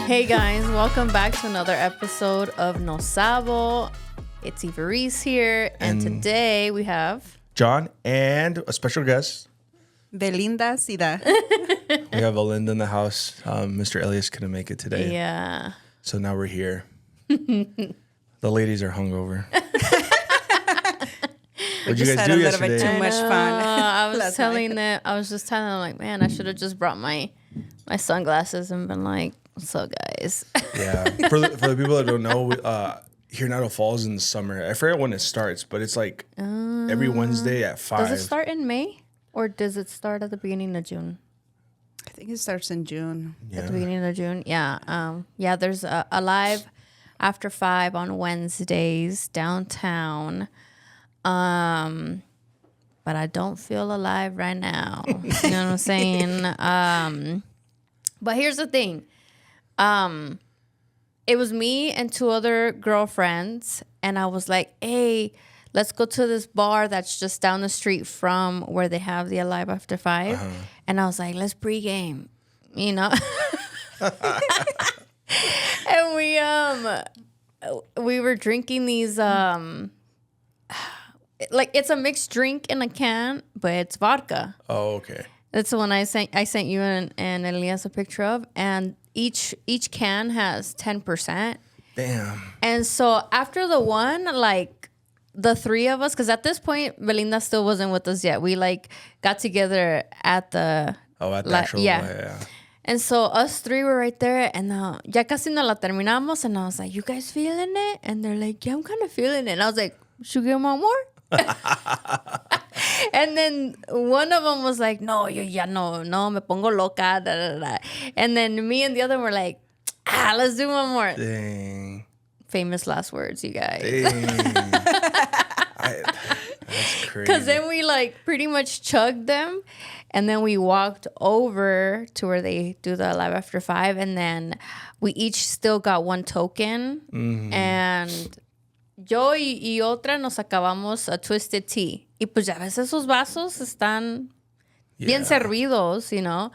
Hey guys, welcome back to another episode of No Sabo. It's Eva Reese here, and today we have John and a special guest. Belinda Sida. We have Alinda in the house. Mr. Elias couldn't make it today. yeah. So now we're here. The ladies are hungover. What'd you Just guys had do a little bit yesterday? too much fun. I was last telling night. them, I was just telling them, like, man, I should have just brought my sunglasses and been like, what's up, guys? Yeah. For the people that don't know, here in Idaho Falls in the summer, I forget when it starts, but it's like every Wednesday at 5. Does it start in May or does it start at the beginning of June? I think it starts in June. At the beginning of June, yeah. There's a live after 5 on Wednesdays downtown. But I don't feel alive right now. You know what I'm saying? But here's the thing. It was me and 2 other girlfriends, and I was like, hey, let's go to this bar that's just down the street from where they have the Alive After 5. And I was like, let's pregame, you know? And we were drinking these like it's a mixed drink in a can, but it's vodka. Oh, okay. That's the one I sent you and Elias a picture of, and each can has 10%. Damn. And so after the one, like the 3 of us, because at this point Belinda still wasn't with us yet. We like got together at the Oh, at the actual, yeah. And so us 3 were right there, and ya casi no la terminamos, and I was like, you guys feeling it? And they're like, yeah, I'm kind of feeling it. And I was like, should we get one more? And then one of them was like, no, yo ya no, me pongo loca, da, da, da. And then me and the other were like, let's do one more. Dang. Famous last words, you guys. Dang. That's crazy. Because then we like pretty much chugged them, and then we walked over to where they do the Live After 5, and then we each still got 1 token, and yo y otra nos acabamos a twisted tea. Y pues ya ves, esos vasos están bien servidos, you know.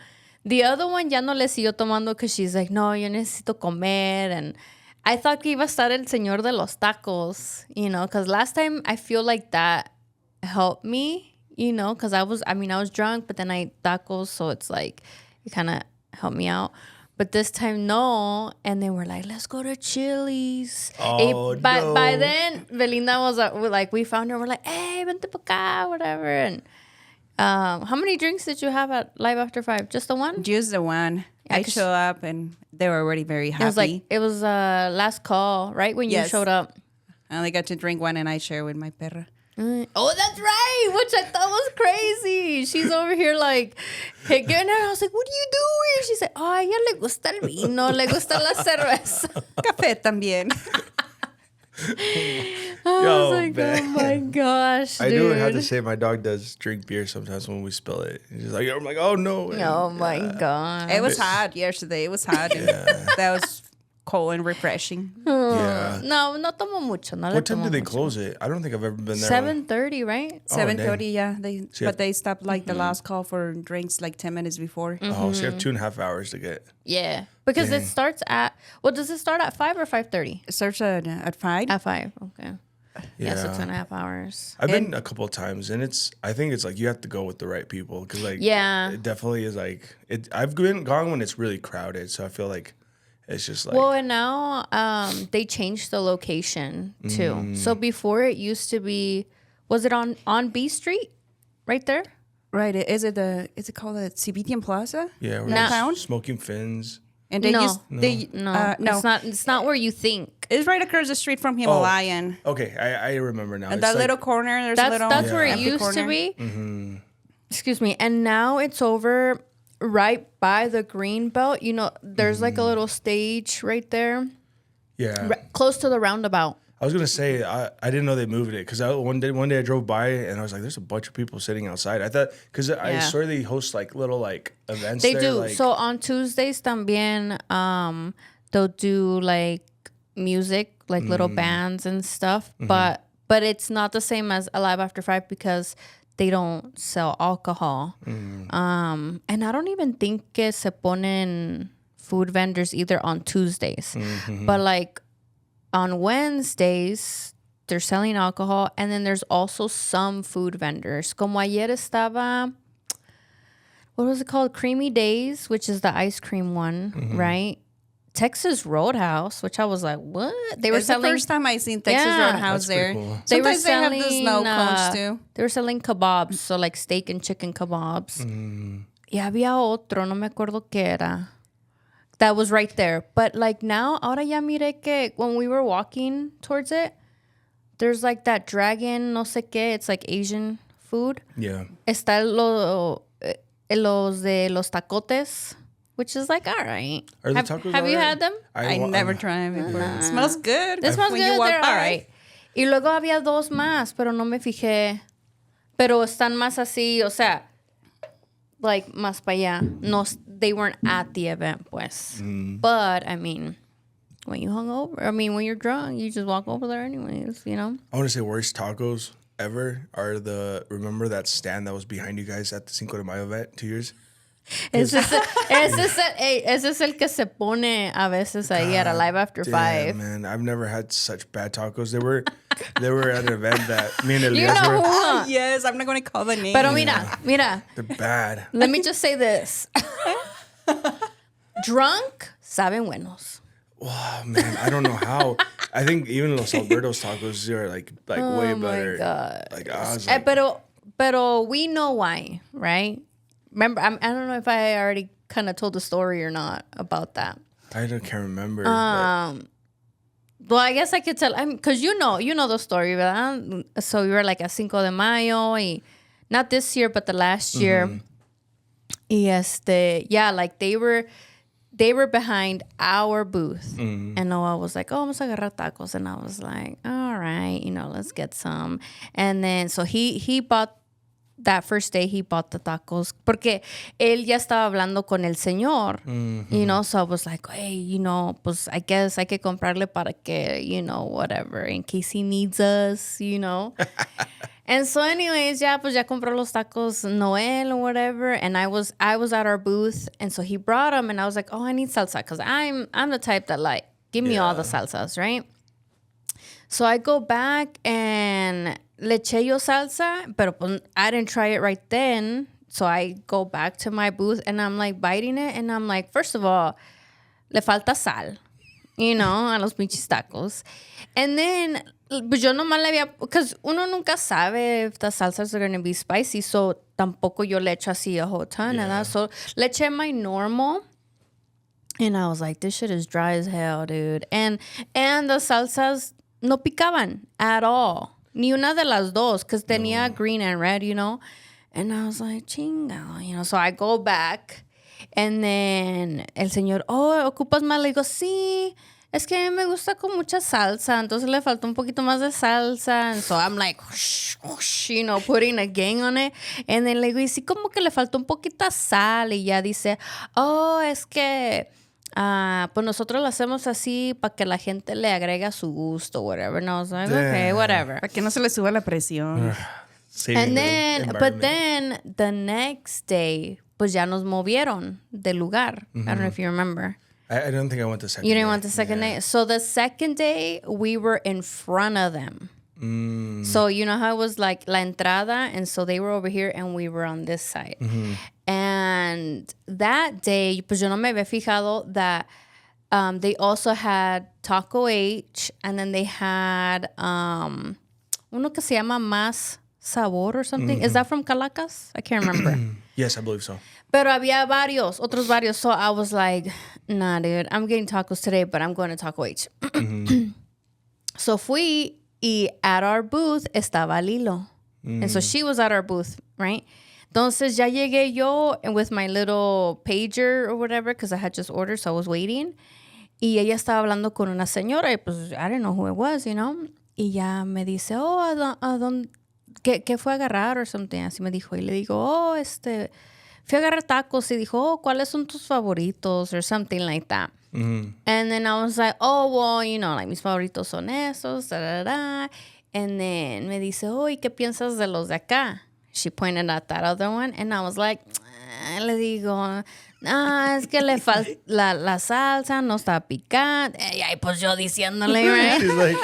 The other one ya no le siguió tomando because she's like, no, yo necesito comer, and I thought que iba a estar el señor de los tacos, you know, because last time I feel like that helped me, you know, because I was drunk, but then I ate tacos, so it's like it kind of helped me out. But this time, no. And then we're like, let's go to Chili's. Oh, no. By then, Belinda was like, we found her. We're like, hey, vente pa acá, whatever. And how many drinks did you have at Live After 5? Just the one? Just the one. I 'cause show up and they were already very happy. It was last call, right? When you Yes. showed up. I only got to drink one and I share with my perra. Oh, that's right. Which I thought was crazy. She's over here like, hey, getting her. I was like, what are you doing? She's like, oh, a ella le gusta el vino, le gusta la cerveza. Café también. I was Yo, like, man. oh my gosh, I dude. do have to say, my dog does drink beer sometimes when we spill it. He's like, I'm like, oh no. And, Oh my god. It was hot yesterday. It was hot. And that was cold and refreshing. Yeah. No tomo mucho. No What time did they close it? I don't think I've ever been there. 7:30, right? 7:30, yeah. So But they stopped like the last call for drinks like 10 minutes before. Oh, so you have 2.5 hours to get. Yeah, because it starts at. Well, does it start at 5 or 5:30? It starts at 5. At 5. Okay. Yeah, so 2.5 hours. I've been a couple of times, and I think it's like you have to go with the right people because like it definitely is like it. I've gone when it's really crowded, so I feel like it's just like Well, and now they changed the location too. So before it used to be, was it on B Street, right there? Right. Is it called the Civitian Plaza? yeah, we're Nah. just Smoking Fins. And they No. no. No, it's not where you think. It's right across the street from Himalayan. Okay, I remember now. And It's that like- little corner, there's a little That's where it empty used to corner. be. Excuse me. And now it's over right by the green belt. You know, there's like a little stage right there, Yeah. close to the roundabout. I was gonna say I didn't know they moved it because one day I drove by and I was like, "There's a bunch of people sitting outside." I thought because I Yeah. saw they host like little like events. They there, do. Like, So on Tuesdays también, they'll do like music, like little bands and stuff. But it's not the same as Alive After 5 because they don't sell alcohol. And I don't even think que se ponen food vendors either on Tuesdays. But like on Wednesdays, they're selling alcohol. And then there's also some food vendors. Como ayer estaba, what was it called? Creamy Days, which is the ice cream one, right? Texas Roadhouse, which I was like, what? They were It's selling. the first time I seen Texas Roadhouse That's there. pretty cool. They were Sometimes they have the selling snow cones too. They were selling kebabs, so like steak and chicken kebabs. Y había otro, no me acuerdo qué era. That was right there. But like now, ahora ya mire que when we were walking towards it, there's like that dragon, no sé qué. It's like Asian food. Yeah. Está los de los tacotes, which is like, all right. Are the have tacos have you all right? had them? I never tried it before. It smells good. This smells when good. you walk They're all by. right. Y luego había dos más, pero no me fijé. Pero están más así, o sea, like más para allá. No, they weren't at the event, pues. But, I mean, when you when you're drunk, you just walk over there anyways, you know? I want to say worst tacos ever are remember that stand that was behind you guys at the Cinco de Mayo event 2 years? Ese es el que se pone a veces ahí at Alive After Damn, 5. man, I've never had such bad tacos. They were at an event that me and You Elias know were. who? Yes, I'm not going to call the name. Pero mira. They're bad. Let me just say this. Drunk, saben buenos. Oh man, I don't know how. I think even Los Albertos tacos are like way better. Oh my God. Like I was like, Pero we know why, right? Remember, I don't know if I already kind of told the story or not about that. can't remember. Well, I guess I could tell, because you know the story, ¿verdad? So we were like a Cinco de Mayo, y not this year, but the last year. Y yeah, like they were behind our booth. And Noah was like, oh, vamos a agarrar tacos. And I was like, all right, let's get some. And then, so he bought, that first day he bought the tacos. Porque él ya estaba hablando con el señor. So I was like, hey, pues I guess hay que comprarle para que, whatever, in case he needs us, And so anyways, pues ya compró los tacos Noel or whatever. And I was at our booth. And so he brought them. And I was like, oh, I need salsa. Because I'm the type that like, give me all the salsas, right? So I go back and le eché yo salsa. But I didn't try it right then. So I go back to my booth. And I'm like biting it. And I'm like, first of all, le falta sal. A los pinches tacos. And then, pues yo nomás le había, because uno nunca sabe if the salsas are going to be spicy, so tampoco yo le echo así a whole ton, ¿verdad? So le eché my normal, and I was like, this shit is dry as hell, dude. And the salsas no picaban at all. Ni una de las dos, because tenía green and red, And I was like, chinga, So I go back. And then el señor, oh, ¿ocupas más? Le digo, sí, es que me gusta con mucha salsa. Entonces le faltó un poquito más de salsa. And so I'm like, whoosh, whoosh, putting a gang on it. And then le digo, y sí, como que le faltó un poquito sal. Y ya dice, oh, es que pues nosotros lo hacemos así para que la gente le agregue a su gusto, whatever. And I was like, okay, whatever. Para que no se le suba la presión. And then the next day, pues ya nos movieron del lugar. I don't know if you remember. I don't think I went the second day. You didn't want the second day? So the second day, we were in front of them. So you know how it was like la entrada? And so they were over here and we were on this side. And that day, pues yo no me había fijado that they also had Taco H. And then they had uno que se llama Más Sabor or something. Is that from Calacas? I can't remember. Yes, I believe so. Pero había otros varios. So I was like, nah, dude, I'm getting tacos today, but I'm going to Taco H. So fui, y at our booth estaba Lilo. And so she was at our booth, right? Entonces ya llegué yo and with my little pager or whatever, because I had just ordered, so I was waiting. Y ella estaba hablando con una señora, y pues I didn't know who it was, Y ya me dice, oh, ¿a dónde? ¿Qué fue a agarrar or something? Así me dijo. Y le digo, oh, fui a agarrar tacos. Y dijo, oh, ¿cuáles son tus favoritos? Or something like that. And then I was like, oh, well, like mis favoritos son esos, da, da, da. And then me dice, oh, ¿y qué piensas de los de acá? She pointed at that other one. And I was like, Le digo, es que le falta la salsa, no está picante. Y pues yo diciéndole, right? She's like,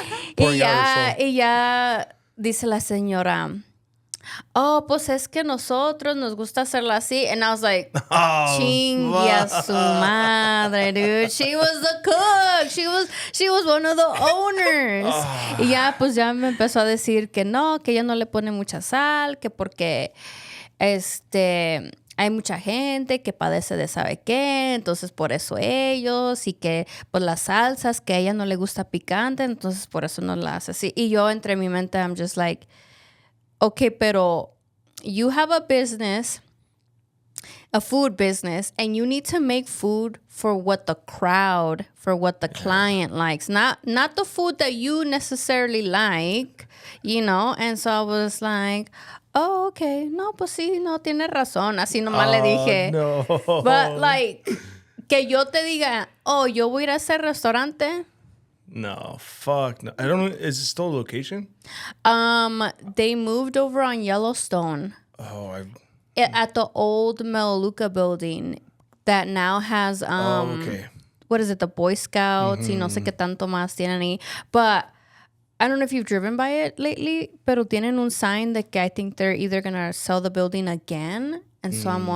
y ya dice la señora, pues es que nosotros nos gusta hacerla así. And I was like, chingue a su madre, dude. She was the cook. She was one of the owners. Y ya, pues ya me empezó a decir que no, que ella no le pone mucha sal, que porque hay mucha gente que padece de sabe qué, entonces por eso ellos, y que pues las salsas, que a ella no le gusta picante, entonces por eso no la hace así. Y yo entre mi mente, I'm just like, okay, pero you have a business, a food business, and you need to make food for what the crowd, for what the client likes, not the food that you necessarily like, you know? And so I was like, oh, okay, no, pues sí, no, tiene razón, así nomás le dije. No. But like, que yo te diga, yo voy a ir a ese restaurante. No, fuck no. I don't know. Is it still a location? They moved over on Yellowstone. Oh, At the old Melaleuca building that now has okay. What is it, the Boy Scouts, y no sé qué tanto más tienen ahí. But I don't know if you've driven by it lately, pero tienen un sign that I think they're either gonna sell the building again. And so I'm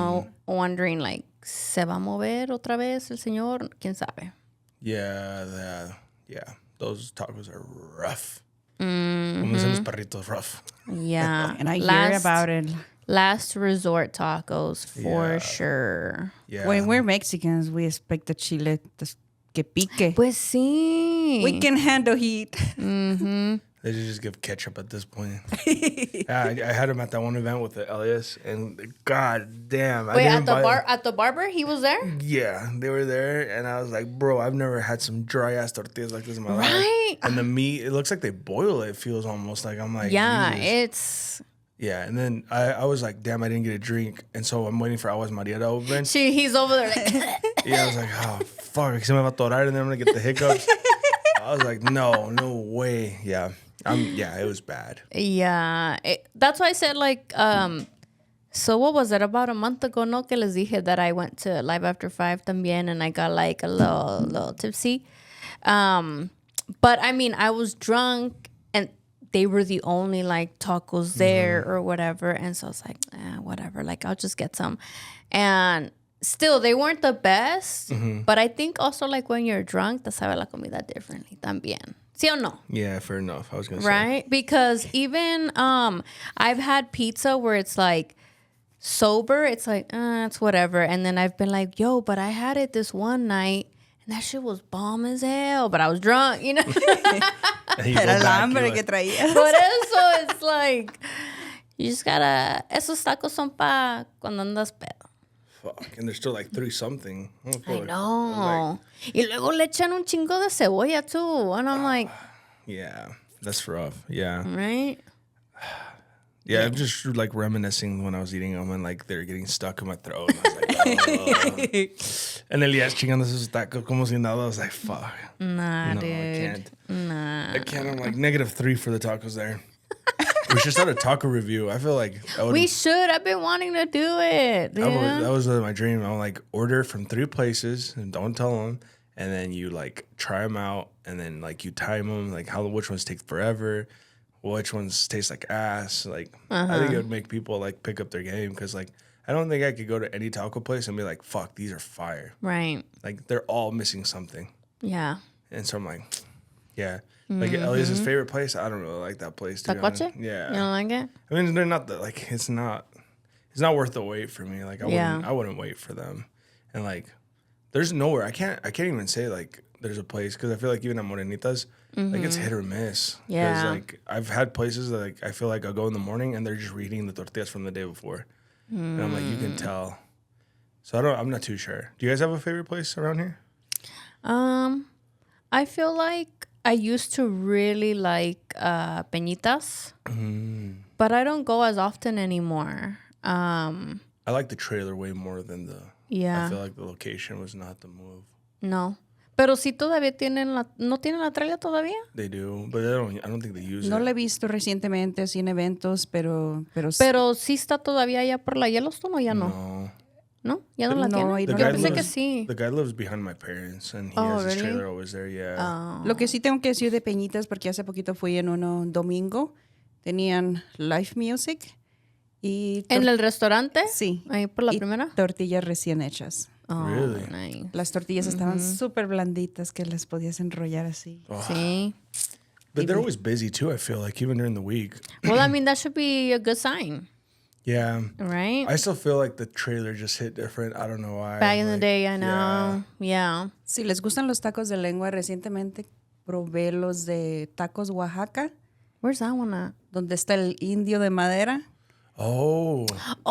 wondering, like, ¿se va a mover otra vez el señor? ¿Quién sabe? Yeah, those tacos are rough. Como dicen los perritos, rough. Yeah. And I hear about it. Last resort tacos, for sure. Yeah. When we're Mexicans, we expect the chile que pique. Pues sí. We can handle heat. They should just give ketchup at this point. I had him at that one event with the Elias, and god damn. Wait, at the barber, he was there? Yeah, they were there, and I was like, bro, I've never had some dry ass tortillas like this in my life. Right? And the meat, it looks like they boil it. It feels almost like, I'm like, Yeah, Jesus. it's... Yeah, and then I was like, damn, I didn't get a drink, and so I'm waiting for Aguas Maria to open. He's over there like... Yeah, I was like, oh, fuck, se me va a atorar, and then I'm going to get the hiccups. I was like, no way. Yeah. It was bad. Yeah. That's why I said, like, so what was it, about a month ago, no, que les dije that I went to Live After 5 también, and I got, like, a little tipsy. But, I mean, I was drunk, and they were the only, like, tacos there or whatever, and so I was like, whatever, like, I'll just get some. And... still, they weren't the best, but I think also, like, when you're drunk, te sabe la comida differently también. ¿Sí o no? Yeah, fair enough. I was going to say. Right? Because even I've had pizza where it's, like, sober. It's like, it's whatever. And then I've been like, yo, but I had it this one night, and that shit was bomb as hell. But I was drunk, you know? Era el hambre que traía. Por eso, it's like, you just gotta... Esos tacos son pa cuando andas pedo. Fuck, and there's still like 3-something. I know. Y luego le echan un chingo de cebolla too. And I'm like... Yeah, that's rough. Yeah. Right? Yeah, I'm just like reminiscing when I was eating them and like they're getting stuck in my throat. And I was like, oh. And Elias chingándose sus tacos como si nada. I was like, fuck. Nah, no, dude. I can't. Nah. I can't. I'm like -3 for the tacos there. We should start a taco review. I feel like we should. I've been wanting to do it. That was my dream. I'll like order from 3 places and don't tell them, and then you like try them out, and then like you time them, like which ones take forever, which ones taste like ass. Like I think it would make people like pick up their game because like I don't think I could go to any taco place and be like, fuck, these are fire. Right. Like they're all missing something. Yeah. And so I'm like, yeah. Like Elias's favorite place, I don't really like that place. Tacoche? Yeah. You don't like it? I mean, they're not like it's not worth the wait for me. Like I wouldn't wait for them. And like, there's nowhere I can't even say like there's a place because I feel like even at Morenitas, like it's hit or miss. Yeah. Because like I've had places that like I feel like I'll go in the morning and they're just reheating the tortillas from the day before, and I'm like, you can tell. So I'm not too sure. Do you guys have a favorite place around here? I feel like I used to really like Peñitas, but I don't go as often anymore. I like the trailer way more than the... Yeah. I feel like the location was not the move. No. Pero sí todavía ¿no tienen la trailer todavía? They do, but I don't think they use No it. lo he visto recientemente así en eventos, pero Pero sí está todavía allá por la Yellowstone o ya no. No. No, ya no la No, tiene. ahí The no Yo la guy pensé que lives, sí. the guy lives behind my parents, and he Oh, has his really? trailer always there. Yeah. Lo que sí tengo que decir de Peñitas, porque hace poquito fui en uno domingo, tenían live music y ¿En el restaurante? sí, Ahí por la y primera. tortillas recién hechas. Oh, Really? nice. Las tortillas estaban súper blanditas que las podías enrollar así. Sí. But they're always busy too. I feel like even during the week. Well, I mean, that should be a good sign, Yeah. right? I still feel like the trailer just hit different. I don't know why. Back in the Like, day, I know. Yeah. Si les gustan los tacos de lengua, recientemente probé los de Tacos Oaxaca, Where's that one at? donde está el indio de madera, Oh,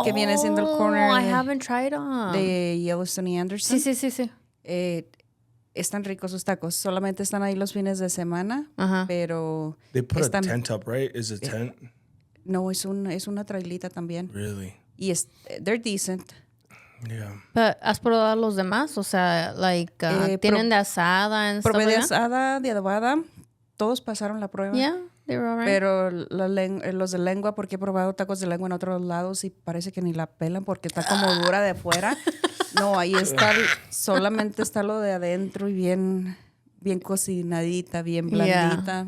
que viene siendo el Oh, corner I haven't tried them. de Yellowstone y Anderson. Sí, sí, sí, sí. Están ricos sus tacos. Solamente están ahí los fines de semana, Ajá. pero they put están, a tent up, right? Is a tent no, es una trailita también. really? Y they're decent. Yeah. But, ¿has probado los demás? O sea, like, ¿tienen de asada and stuff Probé like de that? asada, de adobada. Todos pasaron la prueba. Yeah, they were alright. Pero los de lengua, porque he probado tacos de lengua en otros lados y parece que ni la pelan porque está como dura de fuera. No, ahí está, solamente está lo de adentro y bien, bien cocinadita, bien blandita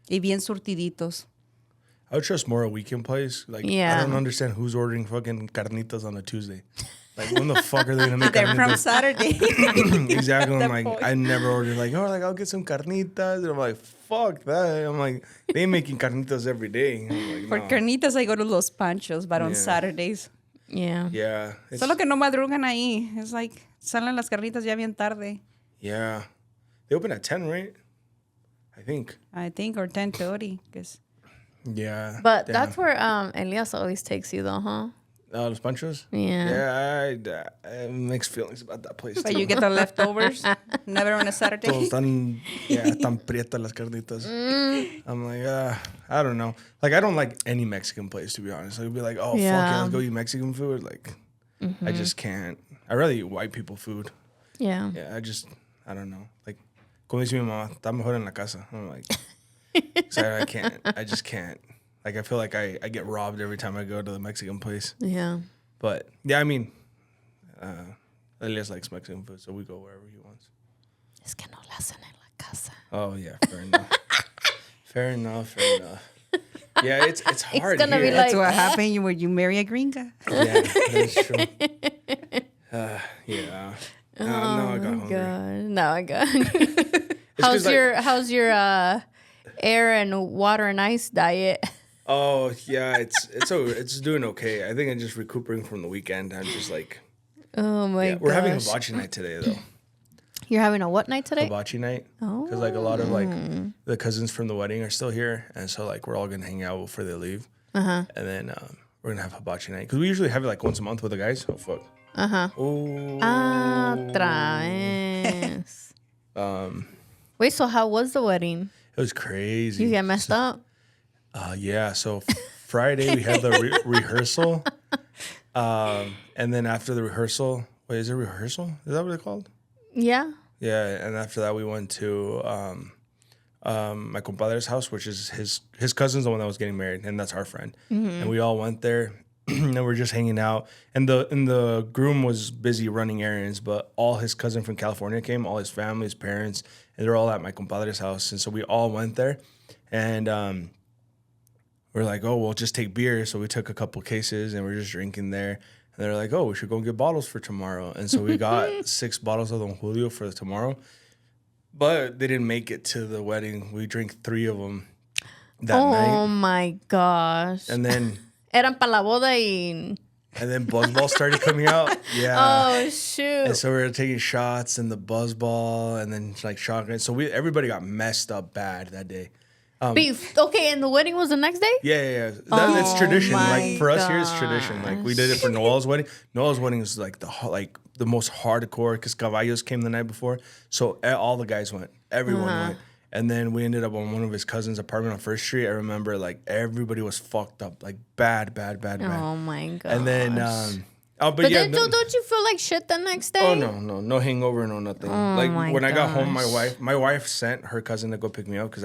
y bien surtiditos. I would trust more a weekend place. Like, I Yeah. don't understand who's ordering fucking carnitas on a Tuesday. Like, when the fuck are they gonna make They're from carnitas? Saturday. Exactly. I'm The like, point. I never ordered like, oh, like I'll get some carnitas. And I'm like, fuck that. I'm like, they making carnitas every day. I'm like, For no. carnitas I go to Los Panchos, but on Yeah. Saturdays. Yeah. Yeah. It's, Solo que no madrugan ahí. Es like, salen las carnitas ya bien tarde. yeah. They open at 10, right? I think. I think, or 10:30. Yeah. But damn. that's where Elias always takes you, though, huh? Los Panchos? Yeah. Yeah, I have mixed feelings about that place. But too. you get the leftovers. Never on a Saturday. Todos tan, tan prietas las carnitas. I'm like, I don't know. Like, I don't like any Mexican place, to be honest. I'd be like, oh, fuck Yeah. yeah, let's go eat Mexican food. Like, I just can't. I'd rather eat white people food. Yeah. Yeah, I don't know. Like, como dice mi mamá, está mejor en la casa. I'm like, sorry, I can't. I just can't. Like, I feel like I get robbed every time I go to the Mexican place. Yeah. But, yeah, I mean, Elias likes Mexican food, so we go wherever he wants. Es que no la hacen en la casa. Oh, yeah, fair enough. Fair enough. Yeah, it's hard gonna here. be That's like- what happened when you marry a gringa. Yeah, that's true. Yeah. Now I got hungry. God. No, I got. It's 'cause, like- how's your air and water and ice diet? Oh, yeah, it's doing okay. I think I'm just recuperating from the weekend. I'm just like, Oh my god. we're having hibachi night today, though. You're having a what night today? Hibachi night. Because, like, a lot of, like, the cousins from the wedding are still here. And so, like, we're all going to hang out before they leave. And then we're going to have hibachi night. Because we usually have it, like, once a month with the guys. Oh, fuck. Oh. Otra vez. Wait, so how was the wedding? It was crazy. You get messed up? Yeah, so Friday we had the rehearsal. And then after the rehearsal, wait, is it rehearsal? Is that what it's called? Yeah. Yeah, and after that we went to my compadre's house, which is his cousin's the one that was getting married, and that's our friend. And we all went there, and we're just hanging out. And the groom was busy running errands, but all his cousin from California came, all his family, his parents, and they're all at my compadre's house. And so we all went there, and we're like, oh, we'll just take beer. So we took a couple cases, and we're just drinking there. And they're like, oh, we should go get bottles for tomorrow. And so we got 6 bottles of Don Julio for tomorrow. But they didn't make it to the wedding. We drank 3 of them that Oh night. my gosh. And then Eran para la boda y... Buzzball started coming out. Yeah. Oh, shoot. And so we were taking shots and the Buzzball and then like shotgun. So everybody got messed up bad that day. Beef. Okay, and the wedding was the next day? Yeah. It's tradition. my Like for us here, it's tradition. Like we did it for Noel's wedding. Noel's wedding was like the most hardcore because Caballos came the night before. So all the guys went. Everyone went. And then we ended up on one of his cousin's apartment on First Street. I remember like everybody was fucked up, like bad. Oh my god. And then, but But yeah. then don't you feel like shit the next day? Oh no hangover, no nothing. Like my when I got home, gosh. my wife sent her cousin to go pick me up because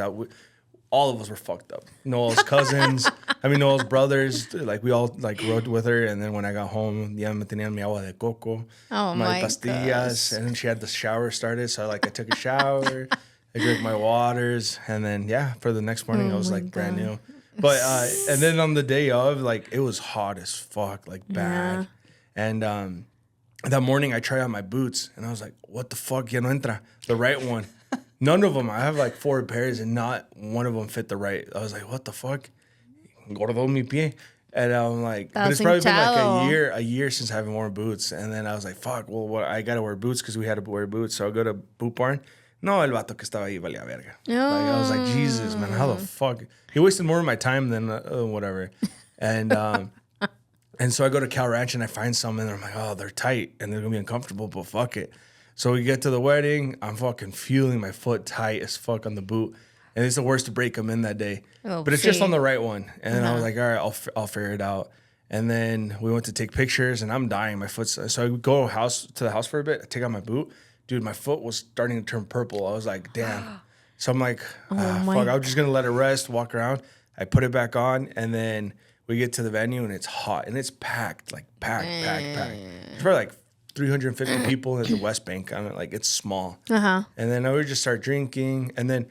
all of us were fucked up. Noel's cousins, Noel's brothers, like we all like rode with her. And then when I got home, ya me tenían mi agua de coco, Oh my my pastillas, gosh. and then she had the shower started. So I took a shower, I drank my waters, and then for the next morning I was like brand new. But and then on the day of, like it was hot as fuck, like bad. And that morning I tried on my boots, and I was like, "What the fuck? Ya no entra the right one." None of them. I have like 4 pairs, and not one of them fit the right. I was like, "What the fuck?" Gordo mi pie. And I'm like, but it's probably been like a year since I haven't worn boots. And then I was like, "Fuck, well, I gotta wear boots because we had to wear boots." So I go to Boot Barn. No, el vato que estaba ahí valía verga. Like, I was like, Jesus, man, how the fuck? He wasted more of my time than whatever. And and so I go to Cal Ranch and I find some, and I'm like, oh, they're tight and they're gonna be uncomfortable, but fuck it. So we get to the wedding. I'm fucking feeling my foot tight as fuck on the boot, and it's the worst to break them in that day. Oh, but it's just on the right one, and then I was like, all right, I'll figure it out. And then we went to take pictures, and I'm dying. My foot's so I go to the house for a bit. I take out my boot, dude. My foot was starting to turn purple. I was like, damn. So I'm like, fuck. I'm just gonna let it rest, walk around. I put it back on, and then we get to the venue, and it's hot, and it's packed. It's probably like 350 people at the West Bank. I mean, like it's small. And then I would just start drinking, and then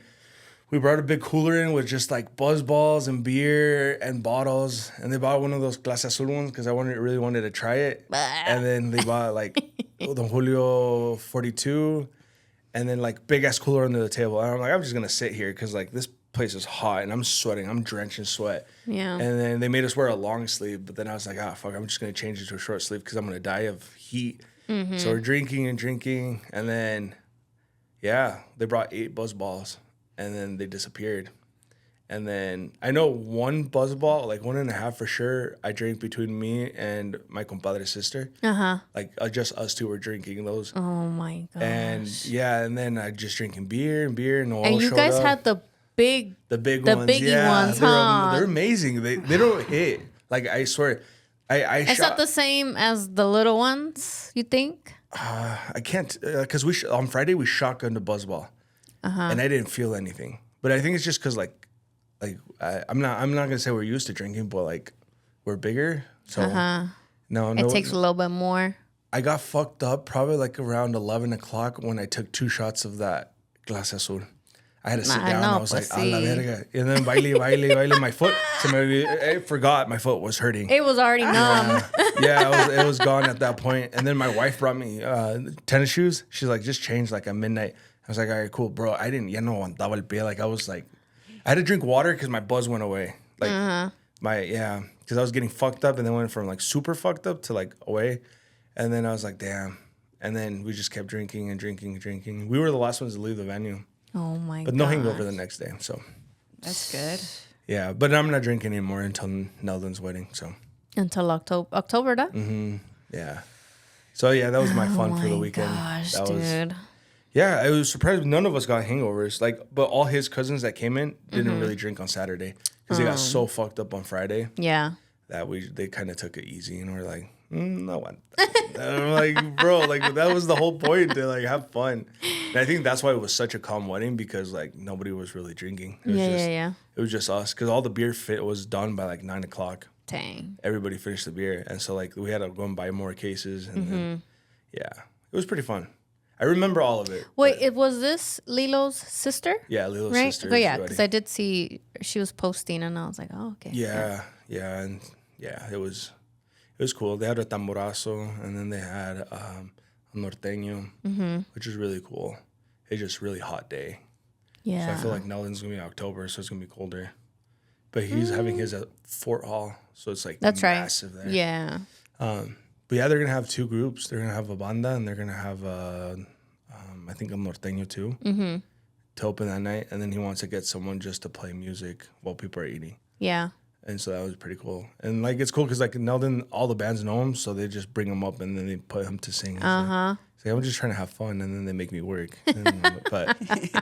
we brought a big cooler in with just like buzz balls and beer and bottles, and they bought one of those Clase Azul ones because I really wanted to try it. And then they bought like Don Julio 42, and then like big ass cooler under the table. And I'm like, I'm just gonna sit here because like this place is hot and I'm sweating. I'm drenched in sweat. Yeah. And then they made us wear a long sleeve, but then I was like, fuck, I'm just gonna change it to a short sleeve because I'm gonna die of heat. So we're drinking, and then they brought 8 buzz balls, and then they disappeared. And then I know 1 buzz ball, like 1.5 for sure, I drank between me and my compadre's sister. Like just us 2 were drinking those. Oh my gosh. And and then I just drinking beer. Noel and you guys up. had the biggie ones, huh? They're amazing. They don't hit. Like I swear, Is that the same as the little ones? You think? I can't because on Friday we shotgunned a buzzball, and I didn't feel anything. But I think it's just because I'm not gonna say we're used to drinking, but like we're bigger, so no, it takes a little bit more. I got fucked up probably like around 11 o'clock when I took 2 shots of that Clase Azul. I had to sit down. I was like, a la verga. And then baile. My foot, I forgot my foot was hurting. It was already numb. It was gone at that point. And then my wife brought me tennis shoes. She's like, just change like at midnight. I was like, all right, cool, bro. I didn't, ya no aguantaba el pie. Like I was like, I had to drink water because my buzz went away. Like because I was getting fucked up and then went from like super fucked up to like away. And then I was like, damn. And then we just kept drinking and drinking. We were the last ones to leave the venue. Oh my god. But no hangover the next day, so. That's good. Yeah, but I'm not drinking anymore until Neldon's wedding, so. Until October, da? Yeah. So yeah, that was my fun for the weekend. Gosh, that dude. I was surprised none of us got hangovers. Like, but all his cousins that came in didn't really drink on Saturday because they got so fucked up on Friday. Yeah. That they kind of took it easy and we're like, no one. I'm like, bro, like that was the whole point to like have fun. And I think that's why it was such a calm wedding because like nobody was really drinking. It was It was just us because all the beer was done by like 9 o'clock. Dang. Everybody finished the beer, and so like we had to go and buy more cases, and then, it was pretty fun. I remember all of it. Wait, was this Lilo's sister? Yeah, Lilo's right? sister. Oh, yeah, because I did see she was posting, and I was like, oh, okay. Yeah, it was cool. They had a tamborazo, and then they had a norteño, which is really cool. It's just really hot day. Yeah. So I feel like Neldon's gonna be in October, so it's gonna be colder. But he's having his at Fort Hall, so it's like that's massive right. there. Yeah. But yeah, they're gonna have 2 groups. They're gonna have a banda, and they're gonna have I think a norteño too to open that night. And then he wants to get someone just to play music while people are eating. Yeah. And so that was pretty cool. And like it's cool because like Neldon, all the bands know him, so they just bring him up and then they put him to sing. It's like, I'm just trying to have fun, and then they make me work. But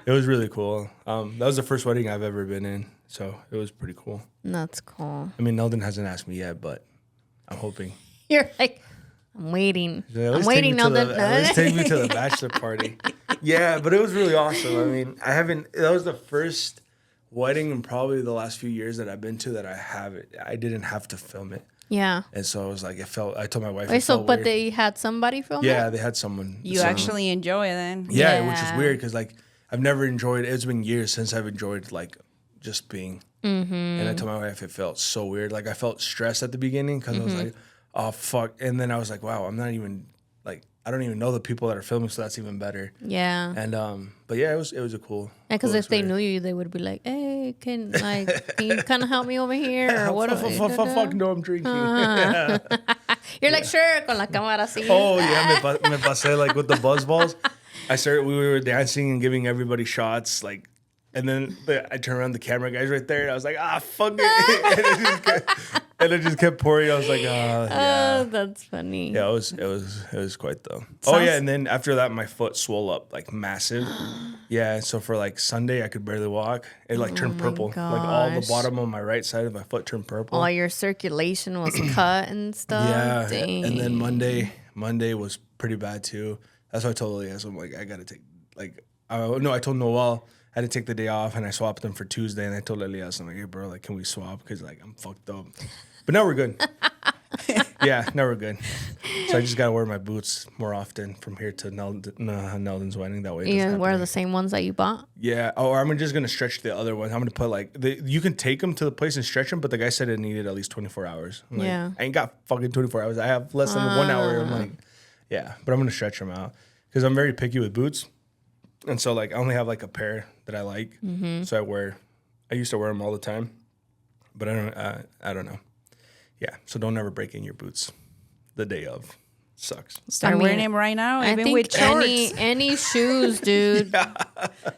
it was really cool. That was the first wedding I've ever been in, so it was pretty cool. That's cool. I mean, Neldon hasn't asked me yet, but I'm hoping. You're like, I'm waiting. Yeah, I'm waiting, Neldon. Let's take me to the bachelor party. Yeah, but it was really awesome. I mean, that was the first wedding in probably the last few years that I've been to that I didn't have to film it. Yeah. And so it was like, I told my wife. Wait, it felt but weird. they had somebody film Yeah, it? they had someone. You so- actually enjoy it then. Yeah, which is Yeah. weird because like I've never enjoyed. It's been years since I've enjoyed like just being. And I told my wife it felt so weird. Like I felt stressed at the beginning because I was like, oh fuck, and then I was like, wow, I'm not even like I don't even know the people that are filming, so that's even better. Yeah. And but yeah, it was a cool. Because cool if they experience. knew you, they would be like, "Hey, can you kind of help me over here or what?" Fuck, no, I'm drinking. You're like, "Sure," con la cámara así. Oh yeah, me pasé like with the buzz balls. We were dancing and giving everybody shots, like, and then I turned around, the camera guy's right there, and I was like, fuck it, and it just kept pouring. I was like, yeah. Oh, that's funny. Yeah, it was quite though. Oh yeah, and then after that, my foot swelled up like massive. Yeah, so for like Sunday, I could barely walk. It like turned purple. Like all the gosh. bottom of my right side of my foot turned purple. All your circulation was cut and stuff. Yeah, Dang. and then Monday was pretty bad too. That's why I told Elias, I'm like, I gotta take I told Noel I had to take the day off, and I swapped them for Tuesday, and I told Elias, I'm like, hey bro, like, can we swap? Because like I'm fucked up. But now we're good. Yeah, now we're good. So I just gotta wear my boots more often from here to Neldon's wedding. That way, it You doesn't wear happen. the same ones that you bought? Yeah. Oh, I'm just gonna stretch the other one. I'm gonna put like you can take them to the place and stretch them, but the guy said it needed at least 24 hours. I'm like, Yeah. I ain't got fucking 24 hours. I have less than 1 hour. I'm like, yeah, but I'm gonna stretch them out because I'm very picky with boots, and so like I only have like a pair that I like. So I used to wear them all the time, but I don't know. Yeah. So don't ever break in your boots the day of. Sucks. Start I mean, wearing them right now, I even think with shorts. any shoes, dude.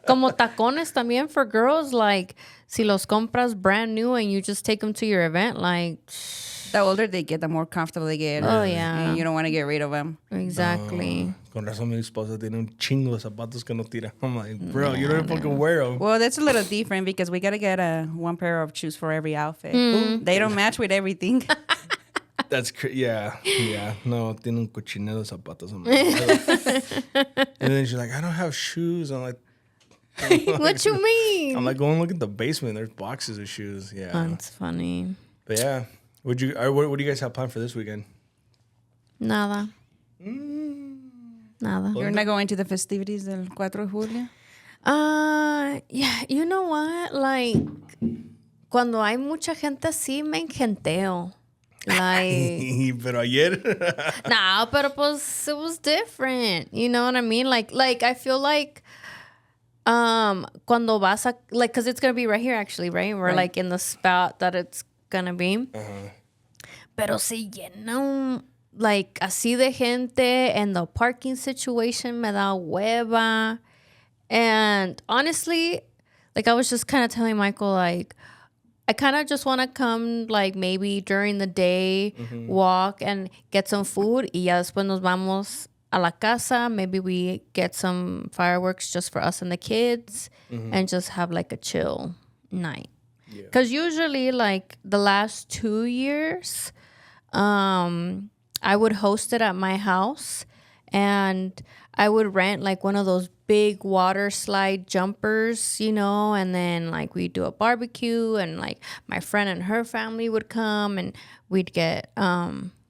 Como tacones también for girls, like si los compras brand new and you just take them to your event, like The older they get, the more comfortable they get. Oh, yeah. And you don't want to get rid of them. exactly. Con razón mi esposa tiene un chingo de zapatos que no tira. I'm like, bro, you don't even fucking wear them. Well, that's a little different because we got to get one pair of shoes for every outfit. They don't match with everything. That's yeah. No, tiene un cochinero de zapatos. I'm like, and then she's like, I don't have shoes. I'm like, What you mean? go and look at the basement. There's boxes of shoes. Yeah, That's funny. but yeah. What do you guys have planned for this weekend? Nada. Nada. You're not going to the festivities del 4 de julio? Yeah, you know what? Like, cuando hay mucha gente así, me engenteo. Like, Pero ayer. nah, pero pues it was different. You know what I mean? Like I feel like cuando vas a, like, because it's gonna be right here actually, right? We're like in the spot that it's gonna be. Pero se llena like así de gente, and the parking situation me da hueva. And honestly, like I was just kind of telling Michael, like, I kind of just want to come, like, maybe during the day, walk and get some food. Y ya después nos vamos a la casa. Maybe we get some fireworks just for us and the kids and just have, like, a chill night. Because usually, like, the last 2 years, I would host it at my house. And I would rent, like, one of those big water slide jumpers, you know, and then, like, we'd do a barbecue, and, like, my friend and her family would come, and we'd get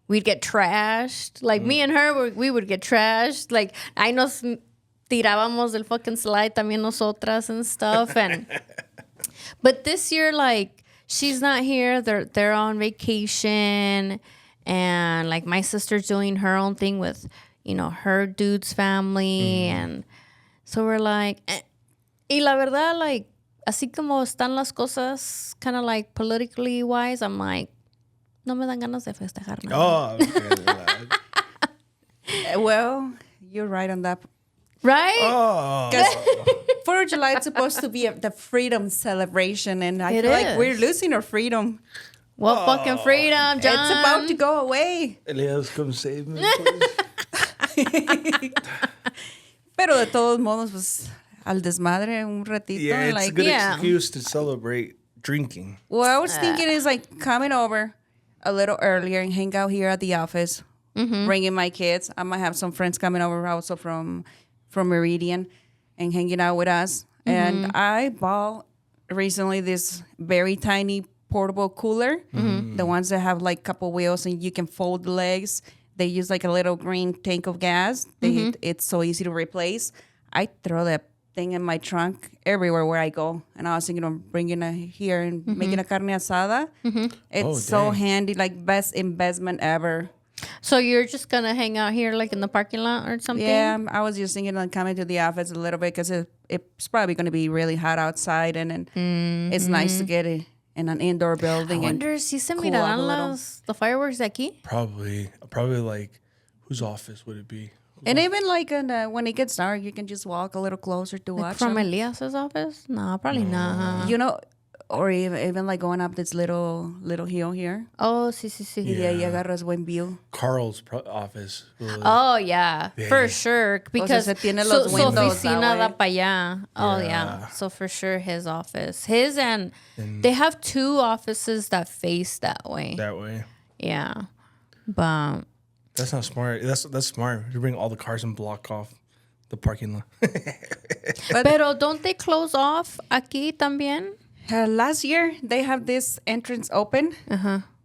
trashed. Like, me and her, we would get trashed. Like, ahí nos tirábamos del fucking slide también nosotras and stuff. And but this year, like, she's not here. They're on vacation, and, like, my sister's doing her own thing with, you know, her dude's family. And so we're like, y la verdad, like, así como están las cosas, kind of like politically wise, I'm like, no me dan ganas de festejar nada. Oh. Well, you're right on that. Right? Oh. Because 4th of July is supposed to be the freedom celebration, and I It feel like is. we're losing our freedom. What fucking freedom, John? It's about to go away. Elias, come save me, please. Pero de todos modos, pues, al desmadre un ratito. Yeah, it's a like, good yeah. excuse to celebrate drinking. What I was thinking is like coming over a little earlier and hang out here at the office, bringing my kids. I might have some friends coming over also from Meridian and hanging out with us. And I bought recently this very tiny portable cooler, the ones that have like couple wheels and you can fold the legs. They use like a little green tank of gas. It's so easy to replace. I throw that thing in my trunk everywhere where I go. And I was thinking of bringing it here and making a carne asada. It's so dang. handy, like best investment ever. So you're just gonna hang out here, like in the parking lot or something? Yeah, I was just thinking of coming to the office a little bit because it's probably going to be really hot outside, and then it's nice to get it in an indoor I building. wonder si se cool off a mirarán little. the fireworks de aquí. Probably like, whose office would it be? And even like when it gets dark, you can just walk a little closer to Like watch from them. Elias's office? No, probably not. You know, or even like going up this little hill here. Oh, sí, sí, sí. Y de ahí agarras buen view. Carl's office. Oh, yeah, for sure. Because se tiene su, los su windows that oficina da way. para allá. Oh, yeah. Yeah. So for sure his office. His and they have two offices that face that way. That way. Yeah. But That's not smart. That's smart. You bring all the cars and block off the parking lot. pero don't they close off aquí también? Last year, they have this entrance open,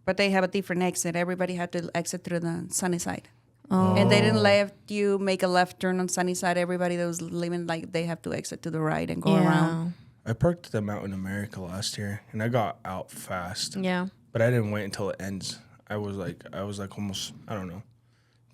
but they have a different exit. Everybody had to exit through the sunny side. And they didn't let you make a left turn on sunny side. Everybody that was leaving, like, they have to exit to the right and go around. I parked at the Mountain America last year, and I got out fast. Yeah. But I didn't wait until it ends. I was like almost, I don't know,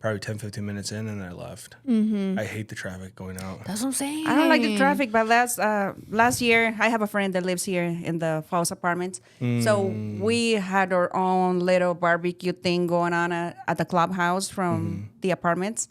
probably 10, 15 minutes in, and I left. I hate the traffic going out. That's what I'm saying. I don't like the traffic, but last year, I have a friend that lives here in the Falls Apartments. So we had our own little barbecue thing going on at the clubhouse from the apartments.